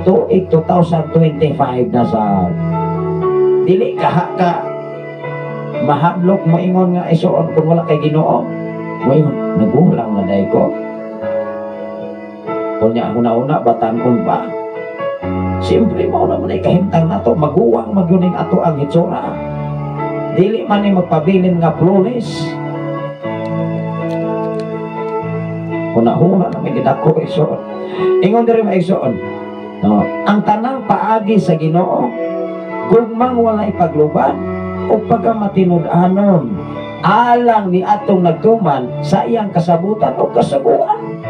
tuig 2025 na sa dili ka mahadlok mo ingon nga isuon kung wala kay Ginoo mo ingon nagulang na day ko kunya una-una batanon pa. Siyempre mo naman ay kahintang na to, maguwang magyuning ato ang hitsura. Dili man ay magpabilin nga flawless. Una-una na may gidako igsoon. Ingon diri maigsoon. No, ang tanang paagi sa Ginoo, gugmang walay pagluban o pagkamatinud-anon, alang ni atong nagtuman sa iyang kasabutan o kasaguan.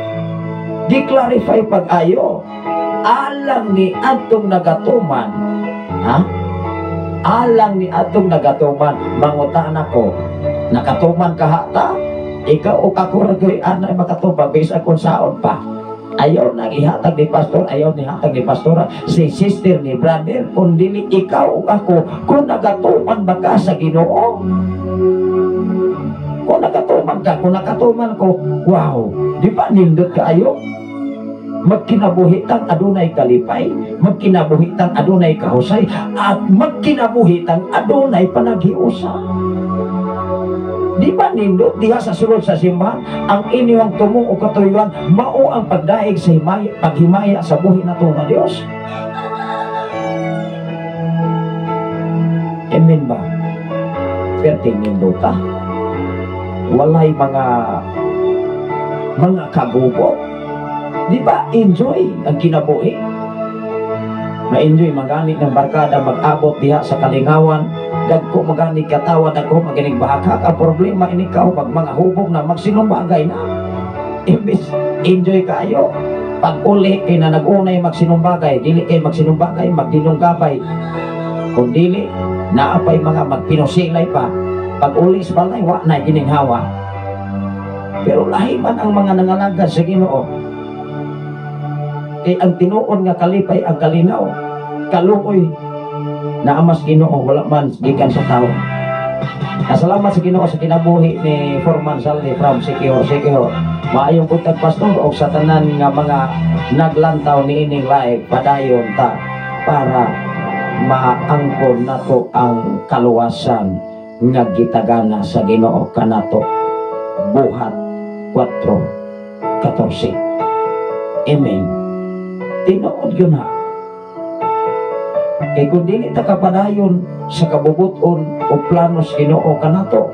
Di-clarify pag-ayo. Alang ni atong nagatuman ha? Alang ni atong nagatuman, mangutan ako, nakatuman ka hata, ikaw o kakuragay anay makatuman, bisa kung saon pa. Ayaw na ihatag ni pastor, ayaw ni hatag ni pastora, si sister ni brother, kung dili ikaw o ako, kung nagatuman ba ka sa Ginoo? Kung nagatuman ka, kung nakatuman ko, wow, di ba nindot ka ayo? Magkinabuhitang adunay kalipay, magkinabuhitang adunay kahusay, at magkinabuhitang adunay panaghiusa. Di ba nindot diha sa sulod sa simbahan ang inyong tumong o katuyuan mao ang pagdaig sa himaya, paghimaya sa buhi nato nga Dios? Amen ba? Perting nindota. Walay mga kagubot. Di ba enjoy ang kinabuhi? Ma-enjoy maganit ng barkada mag-abot diha sa kalingawan. Dagko maganig katawan, dagko maganig bahakak. Ang problema ini ikaw pag mga hubog na magsinumbagay na. Imbis enjoy kayo. Pag uli kay na nag-unay magsinumbagay, dili kay magsinumbagay, magdinunggabay. Kung dili, naapay mga magpinusilay pa. Pag uli sa balay, wa na gininghawa. Pero lahi man ang mga nangalagad sa Ginoo. Kay ang tinuod nga kalipay ang kalinaw, kaluoy na amas Ginoo, wala man gikan sa tao. Salamat sa Ginoo sa kinabuhi ni Foreman Saldi from Sikihor. Maayong buntag pastor o sa tanan nga mga naglantaw ni ining live padayon ta para maangkon nato ang kaluwasan nga gitagana sa Ginoo kanato. Buhat 4:14. Amen. Tinuod yun ha. Kay kung dili ta kapadayon sa kabubuton o planos Ginoo kanato,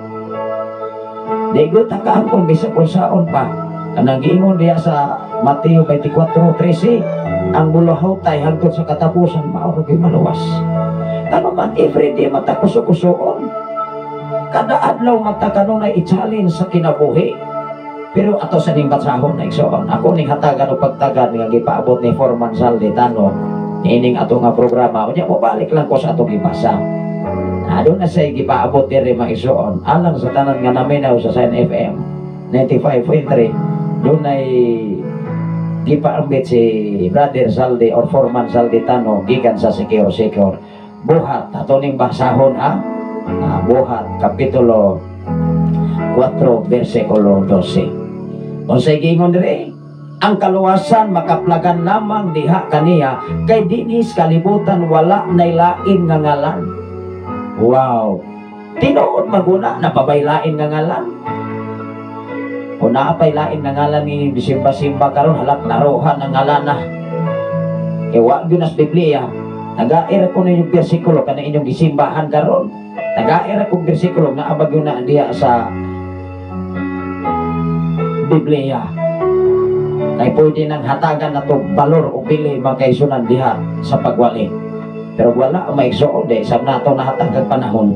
di ko ta kaangkon bisag kung saon pa. Kanang giingon diya sa Mateo 24:13, ang bulahaw tay hangtod sa katapusan mao gyud maluwas. Kano man everyday matakuso-kusoon. Kada adlaw magtakanunay i-challenge sa kinabuhi. Pero ato sa ning batsahon na igsoon, ako ning hatagan o pagtagad nga gipaabot ni Foreman Saldi Tano ining ato nga programa. Unya mo balik lang ko sa atong gibasa. Doon na siya gipaabot diri mga igsoon alang sa tanan nga naminaw sa Sign FM 95.3. Doon ay gipaambit si Brother Saldi or Foreman Saldi Tano gikan sa Sikihor. Buhat ato ning basahon ha. Buhat kapitulo 4 versikulo 12. Unsay giingon dire? Ang kaluwasan makaplagan lamang diha kaniya kay dinhis kalibutan wala nay lain nga ngalan. Wow. Tinuod maguna na pabaylain nga ngalan. O naapay lain nga ngalan ni bisimba-simba karon halak laruhan ang ngalan na. Kay wa gyud nas Biblia. Nagaira ko na yung bersikulo kana inyong gisimbahan karon. Nagaira kong bersikulo nga abag yun na diya sa Biblia. Kaya pwede nang hatagan na itong balor o pili magkaisunan diha sa pagwali. Pero wala ang maigsoon de sa nato na hatag panahon.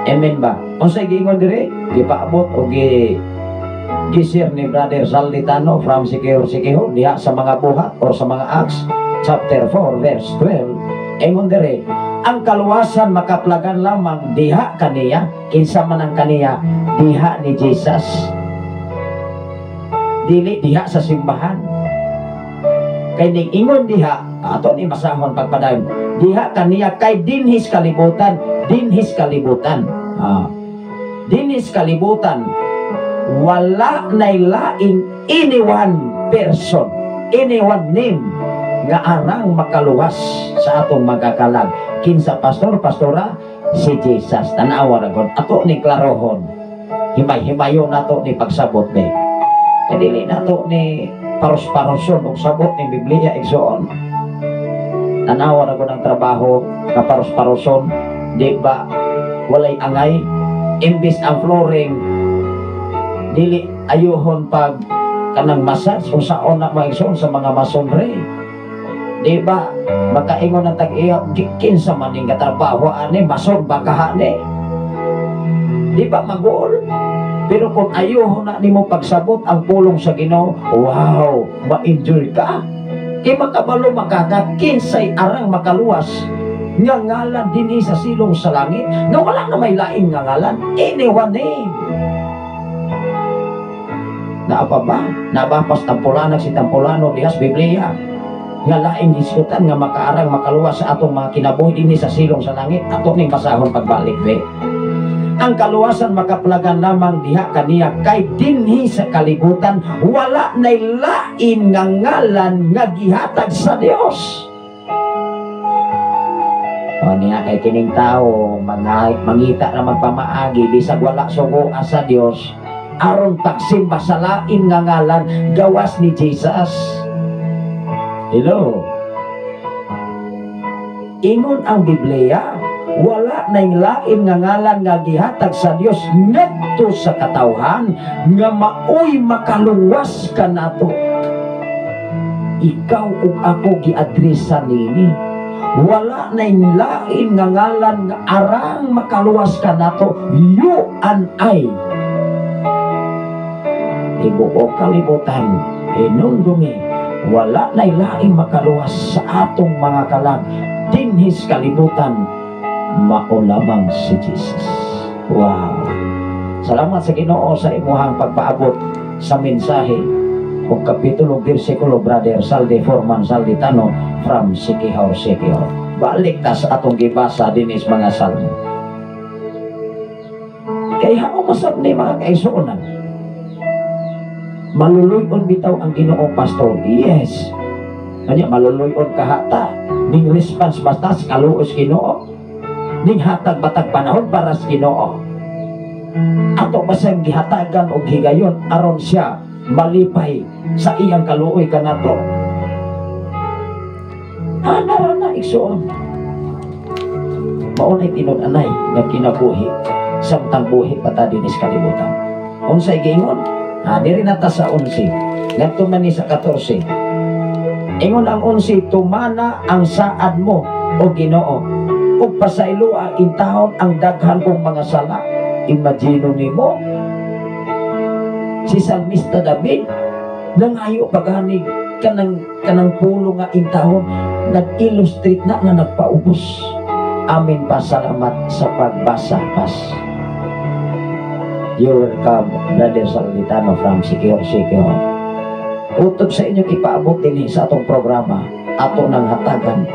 Amen ba? Kung sa gingon dire, gipaabot o gisir ni Brother Saldi Tano from Sikihor diha sa mga buhat o sa mga Acts chapter 4 verse 12. Ingon dire, ang kaluwasan makaplagan lamang diha kaniya, kinsa man ang kaniya, diha ni Jesus. Dili diha sa simbahan. Kay ning ingon diha, ato ni masahon pagpadayon, diha kaniya kay dinhis kalibutan. Dinhis kalibutan. Wala nay laing anyone person, anyone name nga arang makaluwas sa atong magakalag. Kinsa pastora, si Jesus. Tanawa ra gud. Ato ni klarohon. Himay-himayon nato ni pagsabot be. Dili nato ni paros-paroson og sabot ni Biblia igsoon. Tanawa ra gud ang trabaho nga paros-paroson, di ba? Walay angay, imbis ang flooring dili ayuhon pag kanang massage kung saon na maigsoon sa mga masonry. Di ba? Makaingon ang tag-iya, kinsa man ning katrabaho ani mason bakahani. Di ba magol? Pero kung ayuhon na nimo pagsabot ang pulong sa Ginoo, wow, ma-enjoy ka. Kay makabalo makaka kinsay arang makaluwas nga ngalan dinhi sa silong sa langit nga wala na may laing nga ngalan, anyone name. Naapa ba? Nabapas tampulanag si tampulano dihas Biblia nga laing diskutan nga makaarang makaluwas sa atong mga kinabuhi dinhi sa silong sa langit. Ato ning basahon pagbalik be. Ang kaluwasan makaplagan lamang diha kaniya kay dinhi sa kalibutan wala nay lain nga ngalan nga gihatag sa Dios. O niya kay kining tao mangita na magpamaagi bisag wala suguan sa Dios aron tagsimba sa lain nga ngalan gawas ni Jesus. Hello. Ingon ang Biblia wala na lain nga ngalan nga gihatag sa Dios ngadto sa katawhan nga maoy makaluwas ka nato. Ikaw ug ako giadresa nini. Wala na lain nga ngalan nga arang makaluwas ka nato. You and I. Ibuok kalibutan inundumi wala na lain makaluwas sa atong mga kalag dinhis kalibutan mao lamang si Jesus. Wow. Salamat sa Ginoo sa imuhang pagpaabot sa mensahe o kapitulo bersikulo Brother Saldi Forman Salditano from Siquijor. Balik ta sa atong gibasa dinis mga salmo. Kaya ako masab ni mga kaisunan. Maluluyon bitaw ang Ginoo pastor. Yes. Kanya maluluyon kahata ning response basta kaluos Ginoo. Ning hatag batag panahon para sa Ginoo. Ato basang gihatagan og higayon aron siya malipay sa iyang kaluoy kanato. Ana na igsoon. Mao nay tinud-anay nga kinabuhi samtang buhi pata dinis kalibutan. Unsay giingon? Diri na ta sa 11. Ngadto man ni sa 14. Ingon ang 11 tumana ang saad mo o Ginoo ug pasailua intahon ang daghan kong mga sala. Imagine nimo si Salmista David nangayo paghanig kanang pulo nga intahon nag-illustrate na nga nagpaubos. Amin pa salamat sa pagbasa pas. You're welcome, Brother Salditano from Siquijor. Utob sa inyong ipaabot din sa atong programa, ato ng hatagan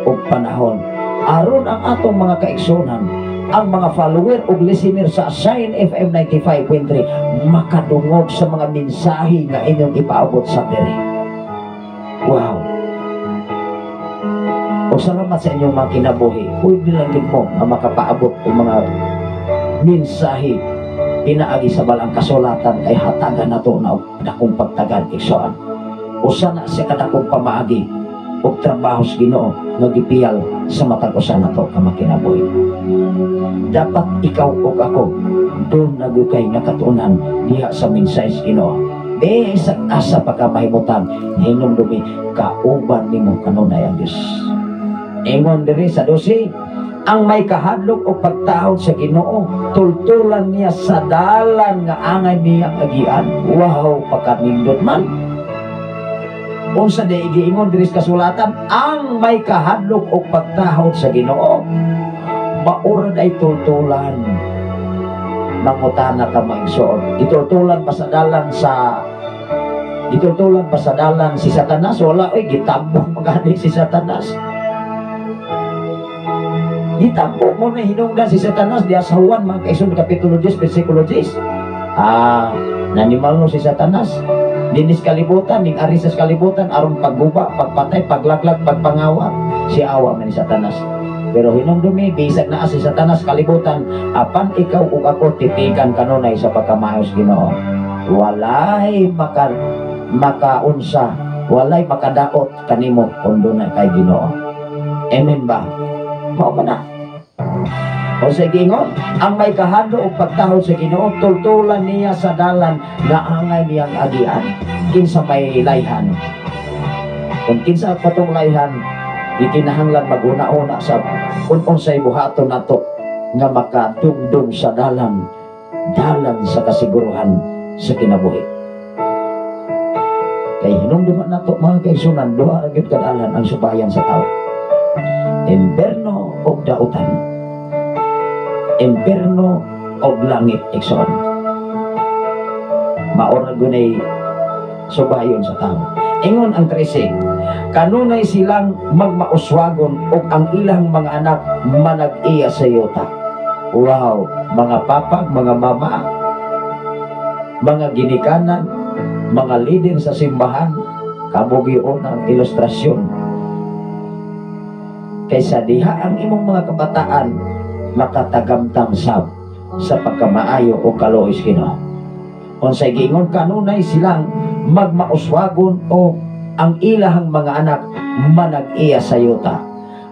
o panahon. Aron ang atong mga kaigsunan, ang mga follower o listener sa Shine FM 95.3 makadungog sa mga mensahe nga inyong ipaabot sa diri. Wow! O salamat sa inyong mga kinabuhi. Pwede lang din mo ang makapaabot o mga mensahe pinaagi sa balang kasulatan kay hatagan nato na dakong pagtagad igsoon. Usa na siya kadakong pamaagi o trabaho sa Ginoo nga gipiyal sa matag usa nato ka makinabuhi. Dapat ikaw o ako doon nagukay nakatunan diha sa mensahe sa Ginoo. Besag asa pagkamahimutan hinumdumi kauban nimo kanunay ang Dios. Ingon diri sa 12 ang may kahadlok o pagtahod sa Ginoo tultulan niya sa dalan nga angay niya agian. Wow, pagkanindot man. Unsa day giingon diri sa kasulatan ang may kahadlok o pagtahod sa Ginoo maura day tultulan mangutana ka maigsoon. Itultulan pa sa dalan si Satanas. Wala oy gitambok magani si Satanas. Gitambok mo na hinungdan si Satanas di asawan mga kaison kapitulo 10 bersikulo 10. Nanimal no si Satanas dinis kalibutan ning ari sa kalibutan aron pagguba, pagpatay, paglaglag, pagpangawa si awa man ni Satanas. Pero hinumdumi bisag naa si Satanas kalibutan apan ikaw ug ako titigan kanunay sa pagkamaayos Ginoo. Walay makaunsa, walay makadaot kanimo kun dunay kay Ginoo. Amen ba? Mao ba na? O sa gingon, ang may kahadlo o pagtahod sa Ginoo tultulan niya sa dalan nga angay niyang agian kinsa may layhan. Kung kinsa patong layhan ikinahanglan maguna-una sa kung unsay buhaton nato nga makadungdong sa dalan sa kasiguruhan sa kinabuhi. Kay hinumduman nato mga kaigsunan duha ra gyud kadalan ang subayan sa tao. Imperno og dautan, imperno og langit igsoon. Maura gunay subayon sa tao. Ingon ang 13, kanunay silang magmauswagon og ang ilang mga anak manag-iya sa yuta. Wow, mga papa, mga mama, mga ginikanan, mga leader sa simbahan, kabugyon ang ilustrasyon. Kaysa diha ang imong mga kabataan makatagamtam sab sa pagkamaayo o kalois Ginoo. Unsay giingon, kanunay silang magmauswagon o ang ilahang mga anak manag-iya sa yuta.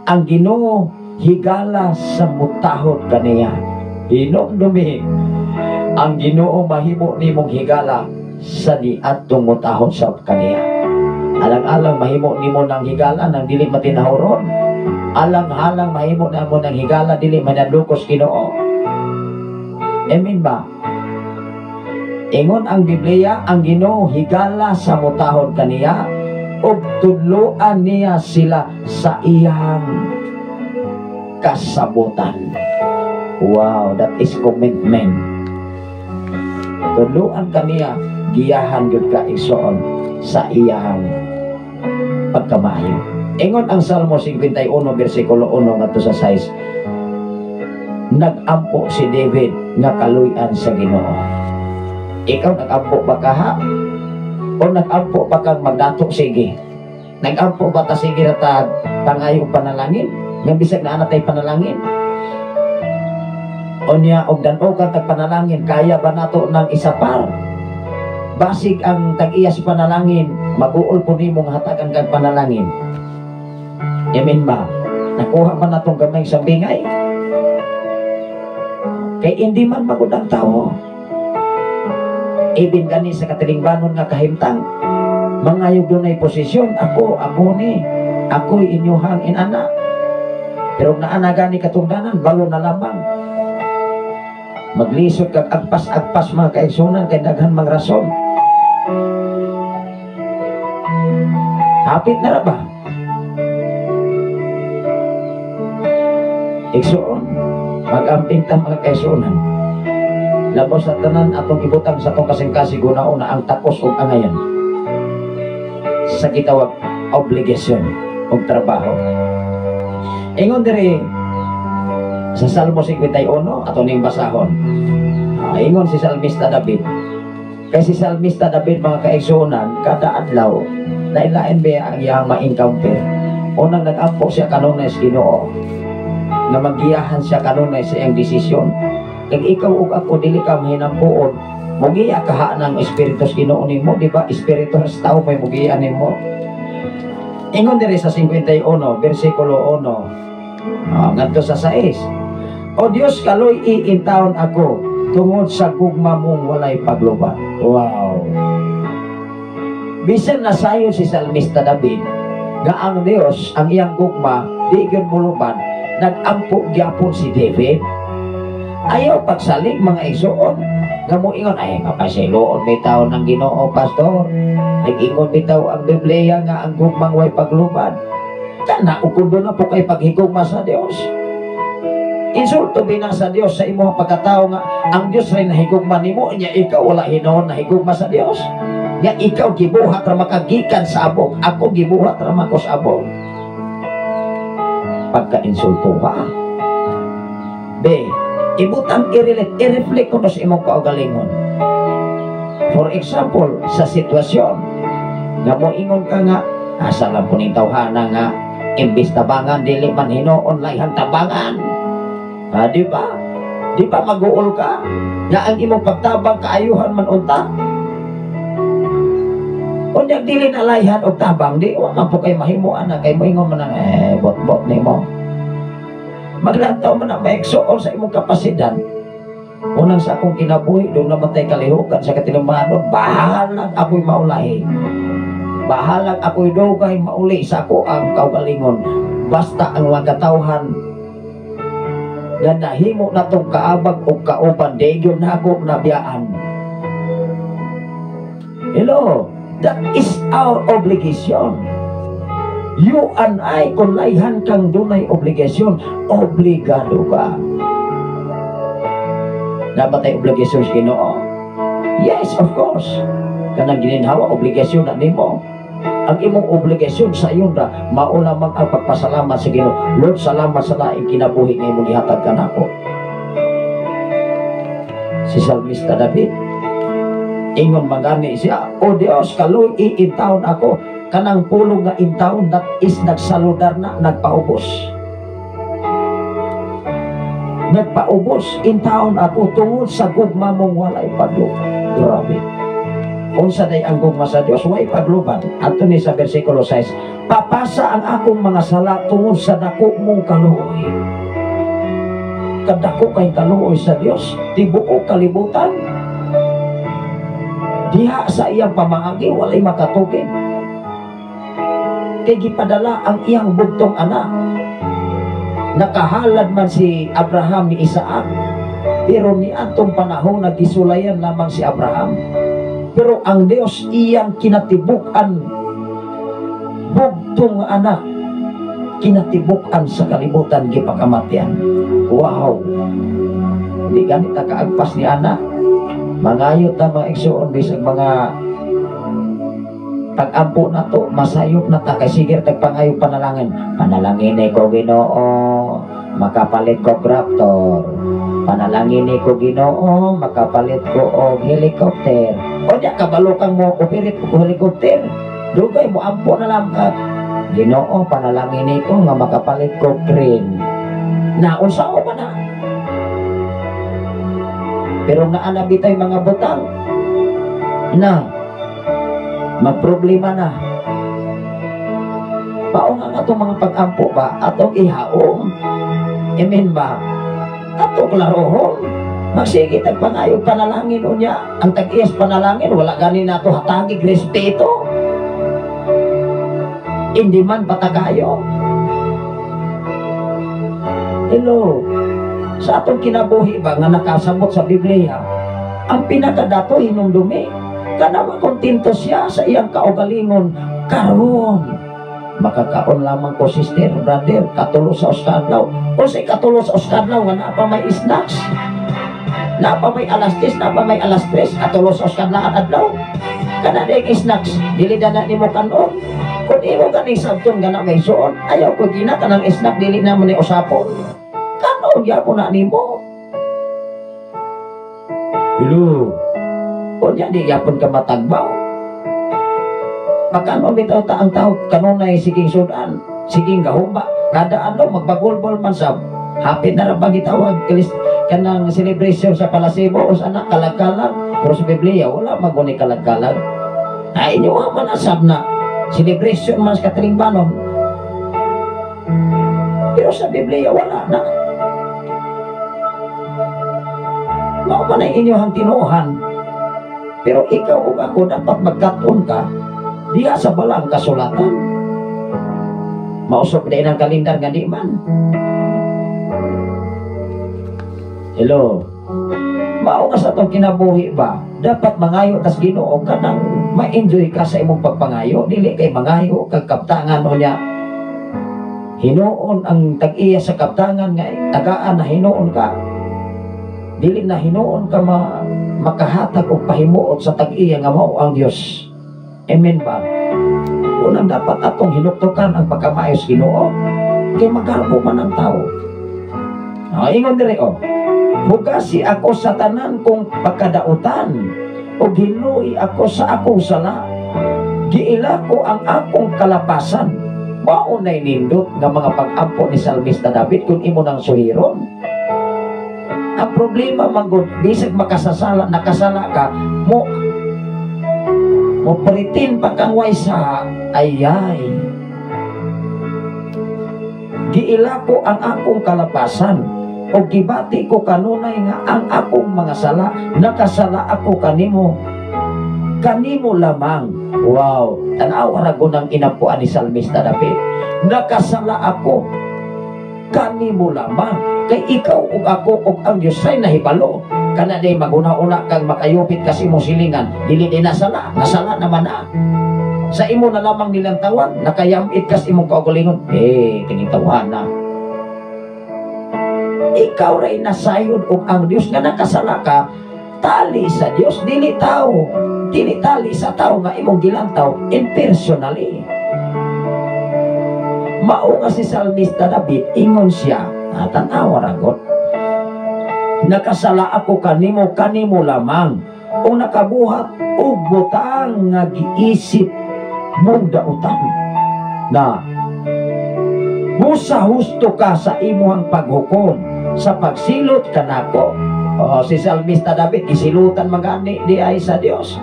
Ang Ginoo higala sa mutahod kaniya. Hinumdumi, ang Ginoo mahimo nimong higala sa diadtong mutahod sa kaniya. Alang-alang mahimo nimo ng higala nang dili matinahuron. Alang-alang mahimo na mo ng higala dili manadukos Ginoo. Amen ba? Ingon ang Biblia, ang Ginoo higala sa mutahod kaniya ug tudloan niya sila sa iyang kasabutan. Wow, that is commitment. Tudloan kaniya, giyahan gyud ka igsoon sa iyang pagkamayo. Ingon ang Salmo 51 bersikulo 1 ngadto sa 6. Nag-ampo si David nga kaluy-an sa Ginoo. Ikaw nag-ampo ba ka ha? O nag-ampo ba kang magdato? Sige. Nag-ampo ba ta sige na ta pangayong panalangin? Nga bisag na anatay panalangin? O niya og dan-o ka tag panalangin, kaya ba nato ng isapar? Basig ang tag-iya si panalangin, mag-uol po nimong hatagan kang panalangin. Amen ba? Nakuha ba natong gamay sa bingay? Kay hindi man magud ang tao. Ibin gani sa katilingbanon nga kahimtang, mangayog dunay posisyon, ako ni, ako'y inyuhang inana. Pero naana gani katungdanan, balo na lamang. Maglisod kag agpas-agpas mga kaigsunan kay daghan mang rason. Hapit na ra ba? Igsuon, mag-amping ta mga kaigsunan. Labos sa tanan atong ibutang sa atong kasing-kasing gunaon na ang takos ug angayan sa gitawag obligasyon ug trabaho. Ingon diri sa Salmo 51 ato ning basahon. Ingon si Salmista David. Kay si Salmista David mga kaigsunan, kada adlaw lain-lain ba ang iyang ma-encounter. Unang nag-ampo siya kanunay sa Ginoo na magiyahan siya kanunay sa iyang desisyon. Kag ikaw ug ako dili ka mahinampuon, mugiya ka ng Espiritu sa Ginoo nimo, di ba? Espiritu sa tao may mugiya nimo. Ingon diri sa 51 bersikulo 1 ngadto sa 6. O Dios, kaloy iintawon ako tungod sa gugma mong walay pagluban. Wow. Bisan nasayon si Salmista David nga ang Dios ang iyang gugma di gyud muluban, nag-ampo gyapon si David. Ayaw pagsalig mga igsuon nga mo ingon, ay kapasiloon bitaw ng Ginoo pastor, nag-ingon bitaw ang Biblia nga ang gugmang way pagluban. Kana ukundo na po kay paghigugma sa Dios. Insulto binang sa Dios sa imong pagkatao nga ang Dios ray nahigugma nimo, nya ikaw wala hinuon nahigugma sa Dios. Nga ikaw gibuhat ra makagikan sa abog, ako gibuhat ra mako sa abog. Pagka-insulto ka. Ibutang i-reflect ko sa imong kaugalingon. For example, sa sitwasyon nga mo ingon ka nga, asa lang po ning tawhana nga imbis tabangan dili man hinuon layhan tabangan. Di ba? Di ba mag-uol ka nga ang imong pagtabang kaayuhan man unta? Unya dili na layhan og tabang, di wa man po kay mahimuan na kay mo ingon man bot-bot nimo. Maglantaw man na maigsuon sa imong kapasidad. Unang sa akong kinabuhi, doon namatay kalihukan sa katilingbanon, bahalag ako'y maulahi. Bahalag ako'y dugay mauli sa ako ang kaugalingon. Basta ang mga katawhan na nahimo na itong kaabag o kauban, degyon na ako nabiyaan. Hello, that is our obligation. You and I, kung layhan kang dunay obligasyon, obligado ka. Nabatay obligasyon sa Ginoo? Yes, of course. Kanang gininhawa, obligasyon na nimo. Ang imong obligasyon sa iyon na maulamang ang pagpasalamat sa Ginoo. Lord, salamat sa laing kinabuhi nga imong gihatag kanako. Si Salmista David, ingon magani siya, O Dios, kaluy iintawon ako, kanang pulong nga intawon that is nagsaludar na, nagpaubos. Nagpaubos, intawon ako tungod sa gugma mong walay paglo. Grabe. Unsa day ang gugma sa Dios, way pagluban. Ato ni sa versikulo 6, papasa ang akong mga sala tungod sa dako mong kaluoy. Kadako kay kaluoy sa Dios, tibuok kalibutan. Diha sa iyang pamaagi, walay makatugin. Kay gipadala ang iyang bugtong anak. Nakahalad man si Abraham ni Isaac, pero ni atong panahon nagisulayan lamang si Abraham. Pero ang Dios iyang kinatibukan bugtong anak, kinatibukan sa kalibutan gipakamatyan. Wow! Hindi ganit na kaagpas ni anak. Mangayot na mga igsoon bisag mga pag-ampo na to, masayop na ta kay sige tagpangayo panalangin. Panalangin ko Ginoo, makapalit ko tractor. Panalangin ko Ginoo, makapalit ko og helicopter. O diya kabalo kang mo operate ko helicopter. Dugay mo ampo na lang ka. Ginoo, panalangin ko nga makapalit ko crane. Na usaw man na. Pero nga anabitay mga butang na magproblema na. Paong nga itong mga pag-ampo ba atong ihaong, amen ba, atong larohon, magsige tagpangayog panalangin o niya. Ang tag-iyas panalangin, wala ganin na ito hatagig respeto, hindi man patagayo. Hello, sa atong kinabuhi ba nga nakasabot sa Biblia, ang pinakadato hinumdumi, kanawa kontento siya sa iyang kaugalingon karon. Makakaon lamang ko sister, brother, katulo sa Oskadlaw. O say katulo sa Oskadlaw nga na pa may snacks, na pa may alas 10, na pa may alas 3, katulo sa Oskadlaw adlaw. Kana ding snacks, dili na nimo kanon. Kung imo ganing sabton nga na may suon, ayaw ko gina kanang snack dili na mo ni usapon. Kanon gyapon na nimo. Hello. Kunya di yapon ka matagbaw. Pagkano bitaw ta ang tao kanunay siging sudan, siging gahumba, kada ano magbagulbol man sab. Hapit na ra bagitawag kanang celebration sa Palasibo o sa anak kalagkalag. Pero sa Biblia wala maguni kalagkalag. Ay inyo man asab na celebration man sa katilingbanon. Pero sa Biblia wala na. Mao man ay inyong tinuohan. Pero ikaw o ako dapat magkaton ka diha sa balang kasulatan. Mausok din ang kalendar nga di man. Hello. Mao ka sa itong kinabuhi ba? Dapat mangayo tas Ginoo ka nang ma-enjoy ka sa imong pagpangayo. Dili kay mangayo kag kaptangan o niya. Hinuon ang tag-iya sa kaptangan nga tagaan na hinuon ka. Dili na hinuon ka makahatag o pahimuot sa tag-iya nga mao ang Dios. Amen ba? Unang dapat atong hinuktukan ang pagkamayos Ginoo kay magarbo man ang tao. Ingon dire o, bugasi ako sa tanan kong pagkadautan o hinuy ako sa akong sala. Giila ko ang akong kalapasan. Maunay nindot nga mga pag-ampo ni Salmista David kung imo nang suhiron. Ang problema manggod, bisag makasasala, nakasala ka, mo paritin pa kang waysa, ayay. Giila ko ang akong kalapasan, o gibati ko kanunay nga ang akong mga sala, nakasala ako kanimo lamang. Wow, tanawa na ko ng inapuan ni Salmista David. Nakasala ako kanimo lamang. Kay ikaw ug ako ug ang Diyos ay nahibalo. Kana day maguna-una kang makayupit kasi mo silingan. Dili din nasala naman na. Sa imo na lamang nilang tawan, nakayamit kas imong kaugalingon, kining tawhana. Ikaw ray nasayod og ang Dios nga nakasala ka, tali sa Dios, dili tao. Dili tali sa tao nga imong gilantaw impersonally. Mao nga si Salmista David, ingon siya, tanawa ragot, nakasala ako kanimo, kanimo lamang, o nakabuhat og butang nga giisip mong dautan, na busa husto ka sa imuhang paghukom, sa pagsilot kanako. Si Salmista David, isilutan magani di ay sa Dios.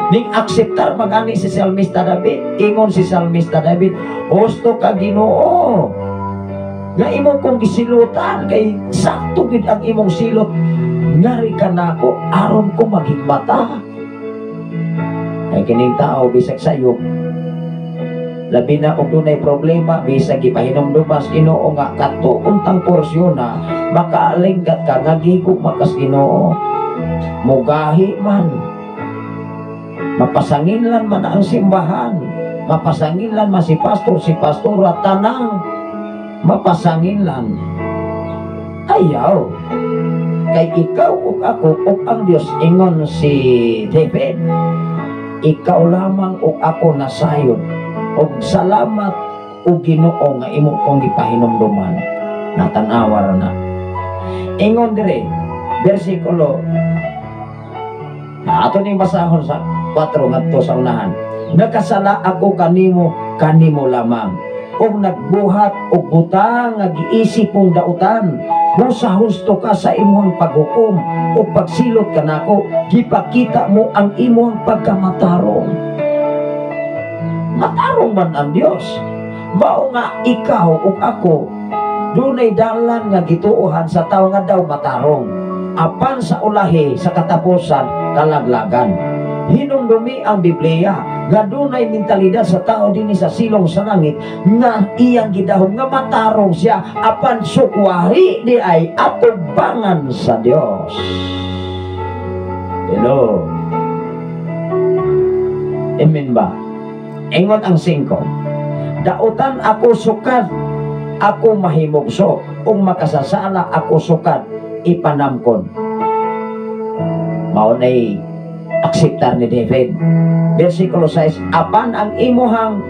Ning akseptar magani si Salmista David, ingon si Salmista David, husto ka Ginoo nga imong kong gisilutan, kay sakto gid ang imong silot, ngari ka nako aron ko maghigmata. Ay kining tao bisag sayo, labi na og dunay problema, bisag gipahinumdumas Ginoo nga katuuntang porsyon na makaalinggat ka nga gigog makas Ginoo, mugahi man, mapasanginlan man ang simbahan, mapasanginlan man si pastor at tanang mapasanginlan, ayaw. Kay ikaw ug ako ug ang Dios, ingon si David, ikaw lamang ug ako nasayon, ug salamat ug Ginoo nga imo kong gipahinumduman. Natanawar na. Ingon dire, bersikulo na ato ning basahon sa 4 ngadto sa unahan, nakasala ako kanimo, kanimo lamang, ug nagbuhat og butang nga giisip mong dautan, busa husto ka sa imong paghukom ug pagsilot kanako, gipakita mo ang imong pagkamatarong. Matarong man ang Dios. Mao nga ikaw ug ako dunay dalan nga gituohan sa tawo nga daw matarong, apan sa ulahi sa katapusan kalaglagan. Hinumdumi ang Biblia nga dunay mentalidad sa tao dinhi sa silong sa langit nga iyang gidahom nga matarong siya, apan sukwari di ay atubangan sa Dios. Hello, amen ba? Ingon ang 5, dautan ako sukad, ako mahimugso, ug makasasala ako sukad, ipanamkon. Mao nay akseptar ni David. Versikulo 6, apan ang imuhang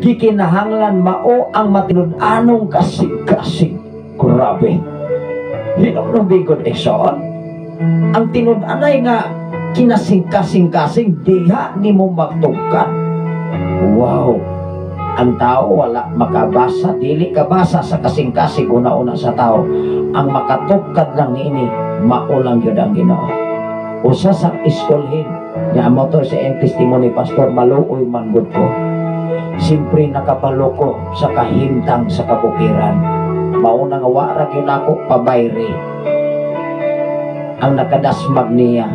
gikinahanglan mao ang matinud-anong kasing-kasing. Grabe, hinumdumigod ekson ang tinud-anay nga kinasing-kasing-kasing, diha nimo magtugkan. Wow, ang tao wala makabasa, dili kabasa sa kasing-kasing una-una sa tao. Ang makatugkad lang niini, maulang yun ang Ginoo. Usa sa iskolhin nga motor sa iyang testimony, pastor, maluoy man gud ko, simpre nakabalo ko sa kahimtang sa kabukiran. Mauna nga warag yun ako pabayri ang nakadasmag niya,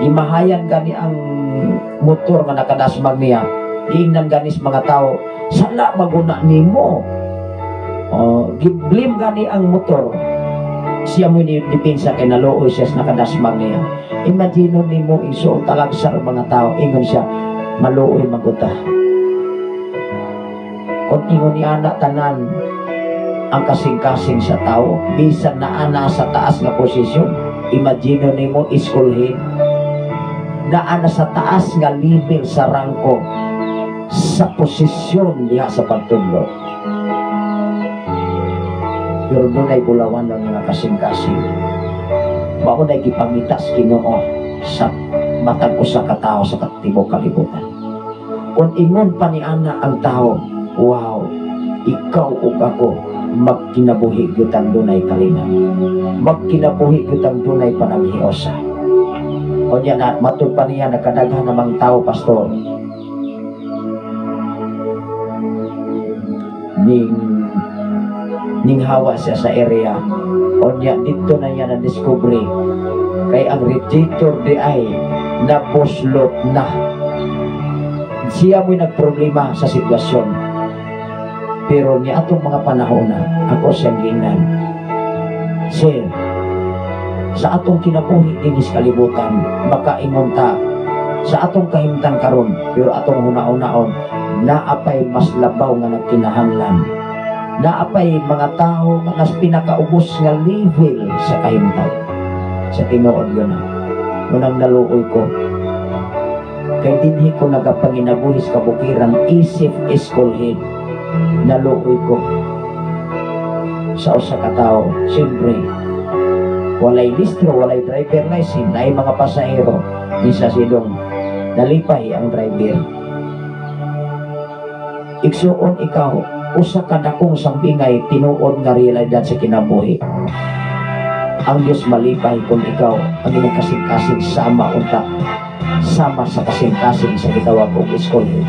imahayan gani ang motor nga nakadasmag niya, ingnan ganis mga tao, sala maguna nimo, giblim gani ang motor, siya mo dipinsa kay naluoy siya sa nakadasmag niya. Imagine nimo iso talagsar mga tao, ingon siya maluoy maguta. Kung ingon ni anak tanan ang kasing-kasing sa tao, bisan na ana sa taas nga posisyon, imagine nimo iskulhin na ana sa taas nga level sa rangko, sa posisyon diha sa pagtudlo. Pero doon ay bulawan ng mga kasing-kasing. Mao na gipangitas Ginoo sa matag usa ka tawo sa katibok kalibutan. Kung ingon pa ni ana ang tao, wow, ikaw ug ako magkinabuhi gyud ang dunay kalinga, magkinabuhi gyud ang dunay panaghiusa. Kunya na matud pa niya nakadaghan namang tao, pastor, ning hawa siya sa area. Kunya dito na niya na-discovery kay ang radiator di ay napuslot na. Siya mo'y nagproblema sa sitwasyon, pero niya atong mga panahon na ako siyang giingnan, sir, sa atong kinabuhi dinis kalibutan, makaingon ta sa atong kahimtang karon, pero atong huna-unaon naapay mas labaw nga nagkinahanglan, naapay mga tao nga nas pinakaubos nga level sa kahimtang. Sa tinuod yun na nunang naluoy ko kay dinhi ko nagapanginabuhis kabukiran isip eskolhead, naluoy ko sa usa ka tawo. Siyempre walay listro, walay driver license, na mga pasahero, isa sidong nalipay ang driver. Igsuon ikaw usa ka dakong sambingay tinuod nga realidad sa kinabuhi. Ang Diyos malipay kung ikaw ang imong kasing-kasing sama unta, sama sa kasing-kasing sa gitawag og eskolhead.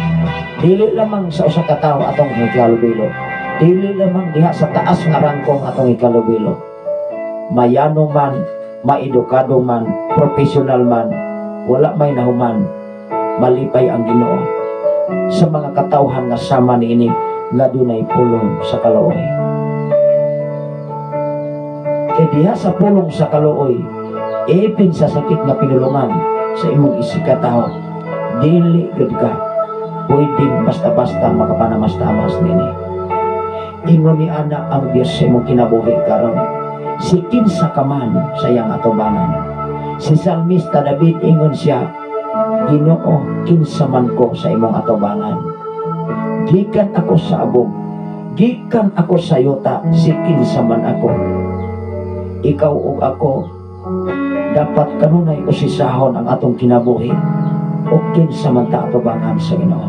Dili lamang sa usa ka tawo atong ikalubilo, dili lamang diha sa taas nga rangkong atong ikalubilo. Mayano man, maedukado man, professional man, wala may nahuman, malipay ang Ginoo sa mga katawhan nga sama niini nga dunay pulong sa kaluoy. Kay diha sa pulong sa kaluoy, ipin sa sakit nga pinulungan sa imong isikataw, dili gud ka pwede basta-basta makapanamas-tamas nini. Ingon ni ana ang Dios sa imong kinabuhi karon, si kinsa ka man sa iyang atubangan. Si Salmista David ingon siya, Ginoo, kinsa man ko sa imong atubangan. Gikan ako sa abog, gikan ako sa yuta, si kinsa man ako. Ikaw ug ako, dapat kanunay usisahon ang atong kinabuhi, o kinsa man ta atubangan sa Ginoo.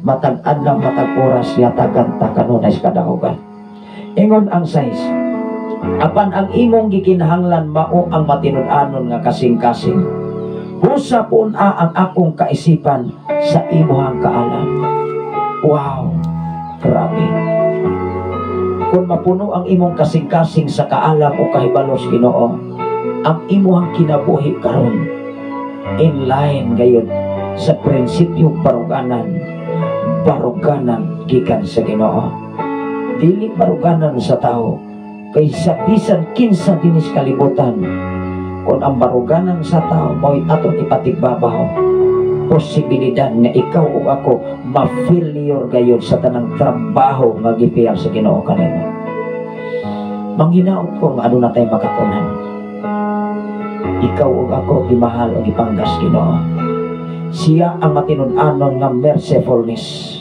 Matag adlaw matag oras yatagan ta kanunay sa kadaogan. Ingon ang 6, apan ang imong gikinahanglan mao ang matinud-anon nga kasing-kasing. Busa puna ang akong kaisipan sa imuhang kaalam. Wow, grabe. Kung mapuno ang imong kasing-kasing sa kaalam o kahibalos Ginoo, ang imuhang kinabuhi karon in line gayon sa prinsipyo baruganan gikan sa Ginoo. Dili baruganan sa tao, kaysa bisan kinsa dinis kalibutan. Kung ang baruganan sa tao mo'y atong ipatigbabaw, posibilidad nga ikaw o ako ma-failure gayon sa tanang trabaho nga gipiyang sa Ginoo kanimo. Manghinaot ko nga ano na tayo makatunan. Ikaw o ako gimahal o gipanggas Ginoo. Siya ang matinud-anon nga mercifulness.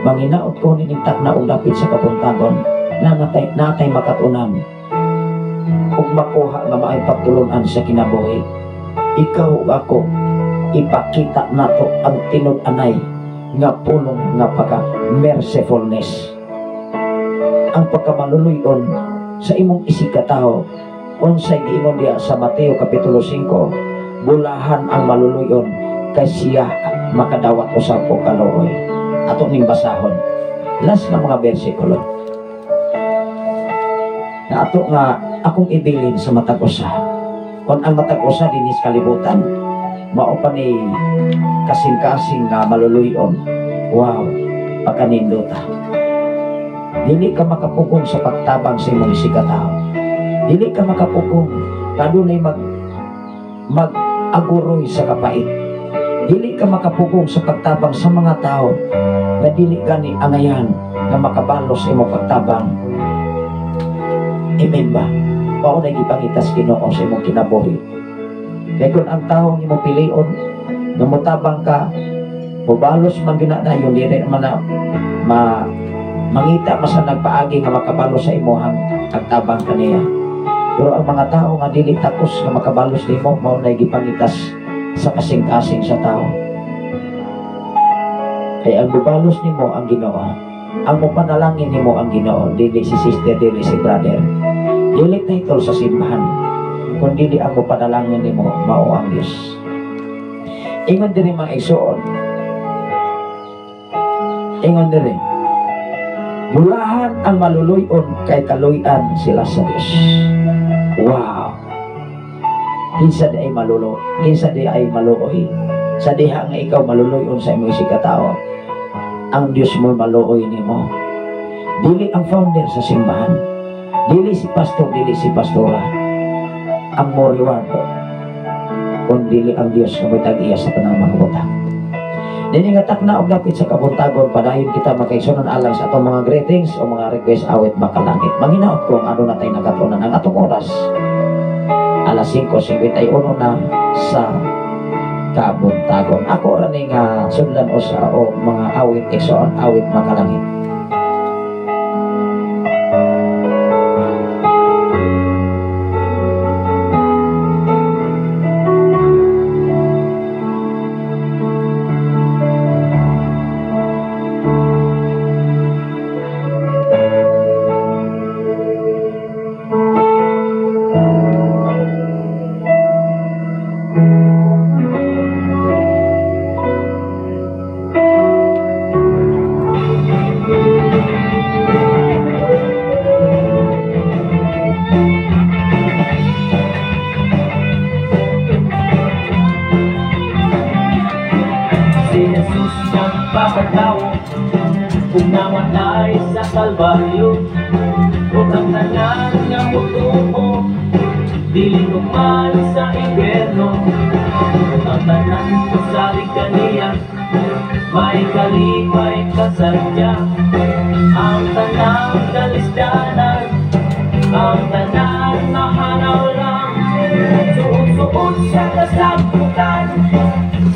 Manghinaot ko ninintak na ulapit sa kapuntagon na natay makatunan ug makuha nga maay pagtulunan sa kinabuhi. Ikaw ug ako ipakita nato ang tinud-anay nga pulong nga pagka mercifulness. Ang pagkamaluluyon sa imong isikataho unsay giingon diha sa Mateo kapitulo 5, bulahan ang maluluyon kay siya makadawat usab og kaluoy. Ato ning basahon last na mga bersikulo na ato nga akong ibilin sa matag usa. Kung ang matag usa dinis kalibutan mao pa ni kasing-kasing nga maluluyon, wow, pagkanindota. Dili ka makapugong sa pagtabang sa imong isikataho. Dili ka makapugong kadunay mag-aguroy sa kapait. Dili ka makapugong sa pagtabang sa mga tao na dili gani angayan nga makabalos sa imong pagtabang. Amen ba? Mao na gipangitas Ginoo sa imong kinabuhi. Kaya kung ang taong imong pilion nga motabang ka, mubalos man ginadayon, dili man na mangita masa nagpaagi nga makabalos sa imong pagtabang kaniya. Pero ang mga tao nga dili takos nga makabalos nimo, mao na gipangitas sa kasing-kasing sa tao. Kaya ang bubalos nimo ang Ginoo, ang mupanalangin nimo ang Ginoo, dili si sister, dili si brother, dili title sa simbahan, kundi ang mupanalangin nimo mao ang Dios. Ingon diri mga igsoon, ingon diri, bulahan ang maluluyon kay kaluyan sila sa Dios. Wow. Kinsa di ay malulo, kinsa di ay maluoy. Sa diha nga ikaw maluluyon sa imong isikatawo, ang Dios mo maluoy nimo. Dili ang founder sa simbahan, dili si pastor, dili si pastora ang mo reward. kundi ang Dios nga may tag-iya sa tanang mga butang. Dini nga takna og dapit sa kabuntagon padayon kita makaigsunan alang sa atong mga greetings o mga request awit makalangit. Manginaot ko ang ano natay nagatunan ang atong oras. Alas 5:51 na sa kabuntagon. Ako ra ning sundan usa o mga awit igsoon awit makalangit. Kung namatay sa Kalbaryo, kung ang tanan nga mutuo, dili man sa inverno. Ang tanan ko sa likaniya, may kalimay kasadya. Ang tanan kalisdanan, ang tanan mahanaw lang. Suot-suot sa kasabutan,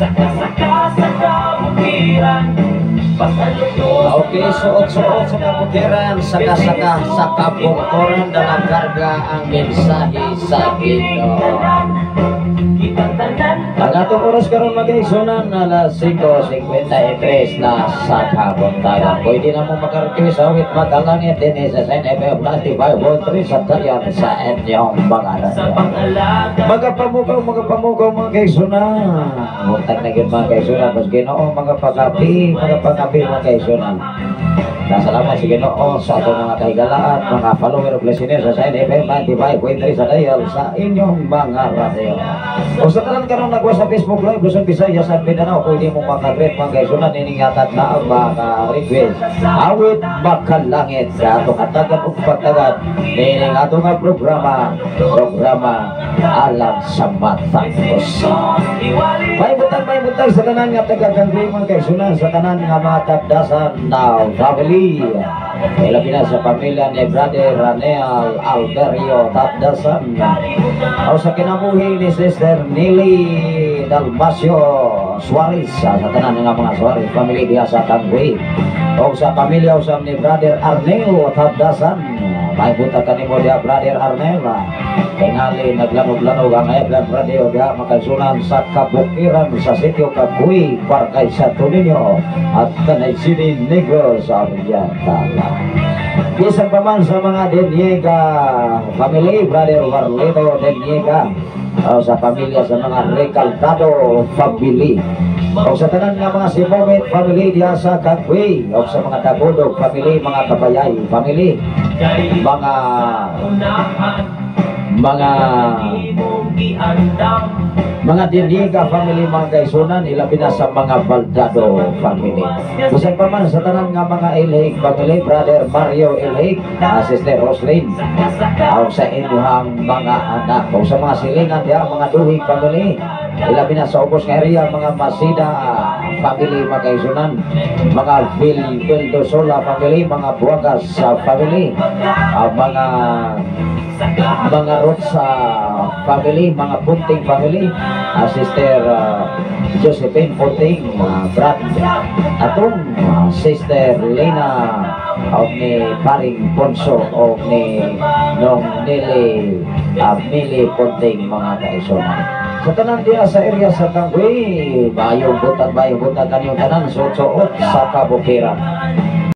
saka-saka sa kabukiran. Okay, suot-suot sa kaputiran, saka-saka sa kapungkuran dalam karga ang mensahe sa Ginoo. Ang atong oras karon mag-igsunan alas 5:53 na sa kabuntagon. Pwede na mo mag-request awit makalangit din sa SNFM 95.3 sa tayan sa inyong mga radio. Magapamugaw mga kaigsunan. Muntag na yun mga kaigsunan. Mas Ginoo mga pagabi mga kaigsunan. Salamat sa Ginoo sa atong mga kahigalaan, mga follower of listeners sa SNFM 95.3 sa dial sa inyong mga radio. O sa tanan karon nagwa sa Facebook Live Luzon, Visayas at Mindanao, pwede mo makagreet mga kaigsunan iningatad na ang mga request awit makalangit sa atong katagan ug pagtagad nining atong programa Alam sa Matagos. May butang sa tanan nga taga-Gangri mga kaigsunan, sa tanan nga matagdasan na family. Ilabi na sa pamilya ni Brother Ranel Alberio Tapdasan. O sa kinabuhi ni Sister Nili Dalmasio Suarez, sa tanan nga mga Suarez family diha sa Tangwi. O sa pamilya usab ni Brother Arnel Tapdasan. May buta kanimo diha Brother Arnel. Tingali naglanog-lanog ang Eblan Radio diha makaigsunan sa kabukiran sa sitio Kabuy, Barangay Santo Niño at Tanay City, Negros, Oriental. Isang paman sa mga Deniega family, Brother Warlito Deniega, o sa pamilya sa mga Recaltado family, o sa tanan nga mga Simomet family diha sa Kabuy, o sa mga Tagudog family, mga Kabayay family, mga Diniga family mga kaigsunan, ilabi na sa mga Baldado family. Bisan pa man sa tanan nga mga Ilhig family, Brother Mario Ilhig, Sister Roslyn, o sa inyong mga anak, o sa mga silingan diha mga Duhig family, ilabi na sa ubos nga area mga Masida family mga kaigsunan, mga Vildosola family, mga Buagas family, mga Rotsa family, mga Punting family, Sister Josephine Punting, Brad atong Sister Lena o ni Paring Ponso o ni Nong Mili Punting mga kaigsunan. Sa tanan diya sa area sa Tangwi, bayong butag kaniyong tanan suot sa kabukiran.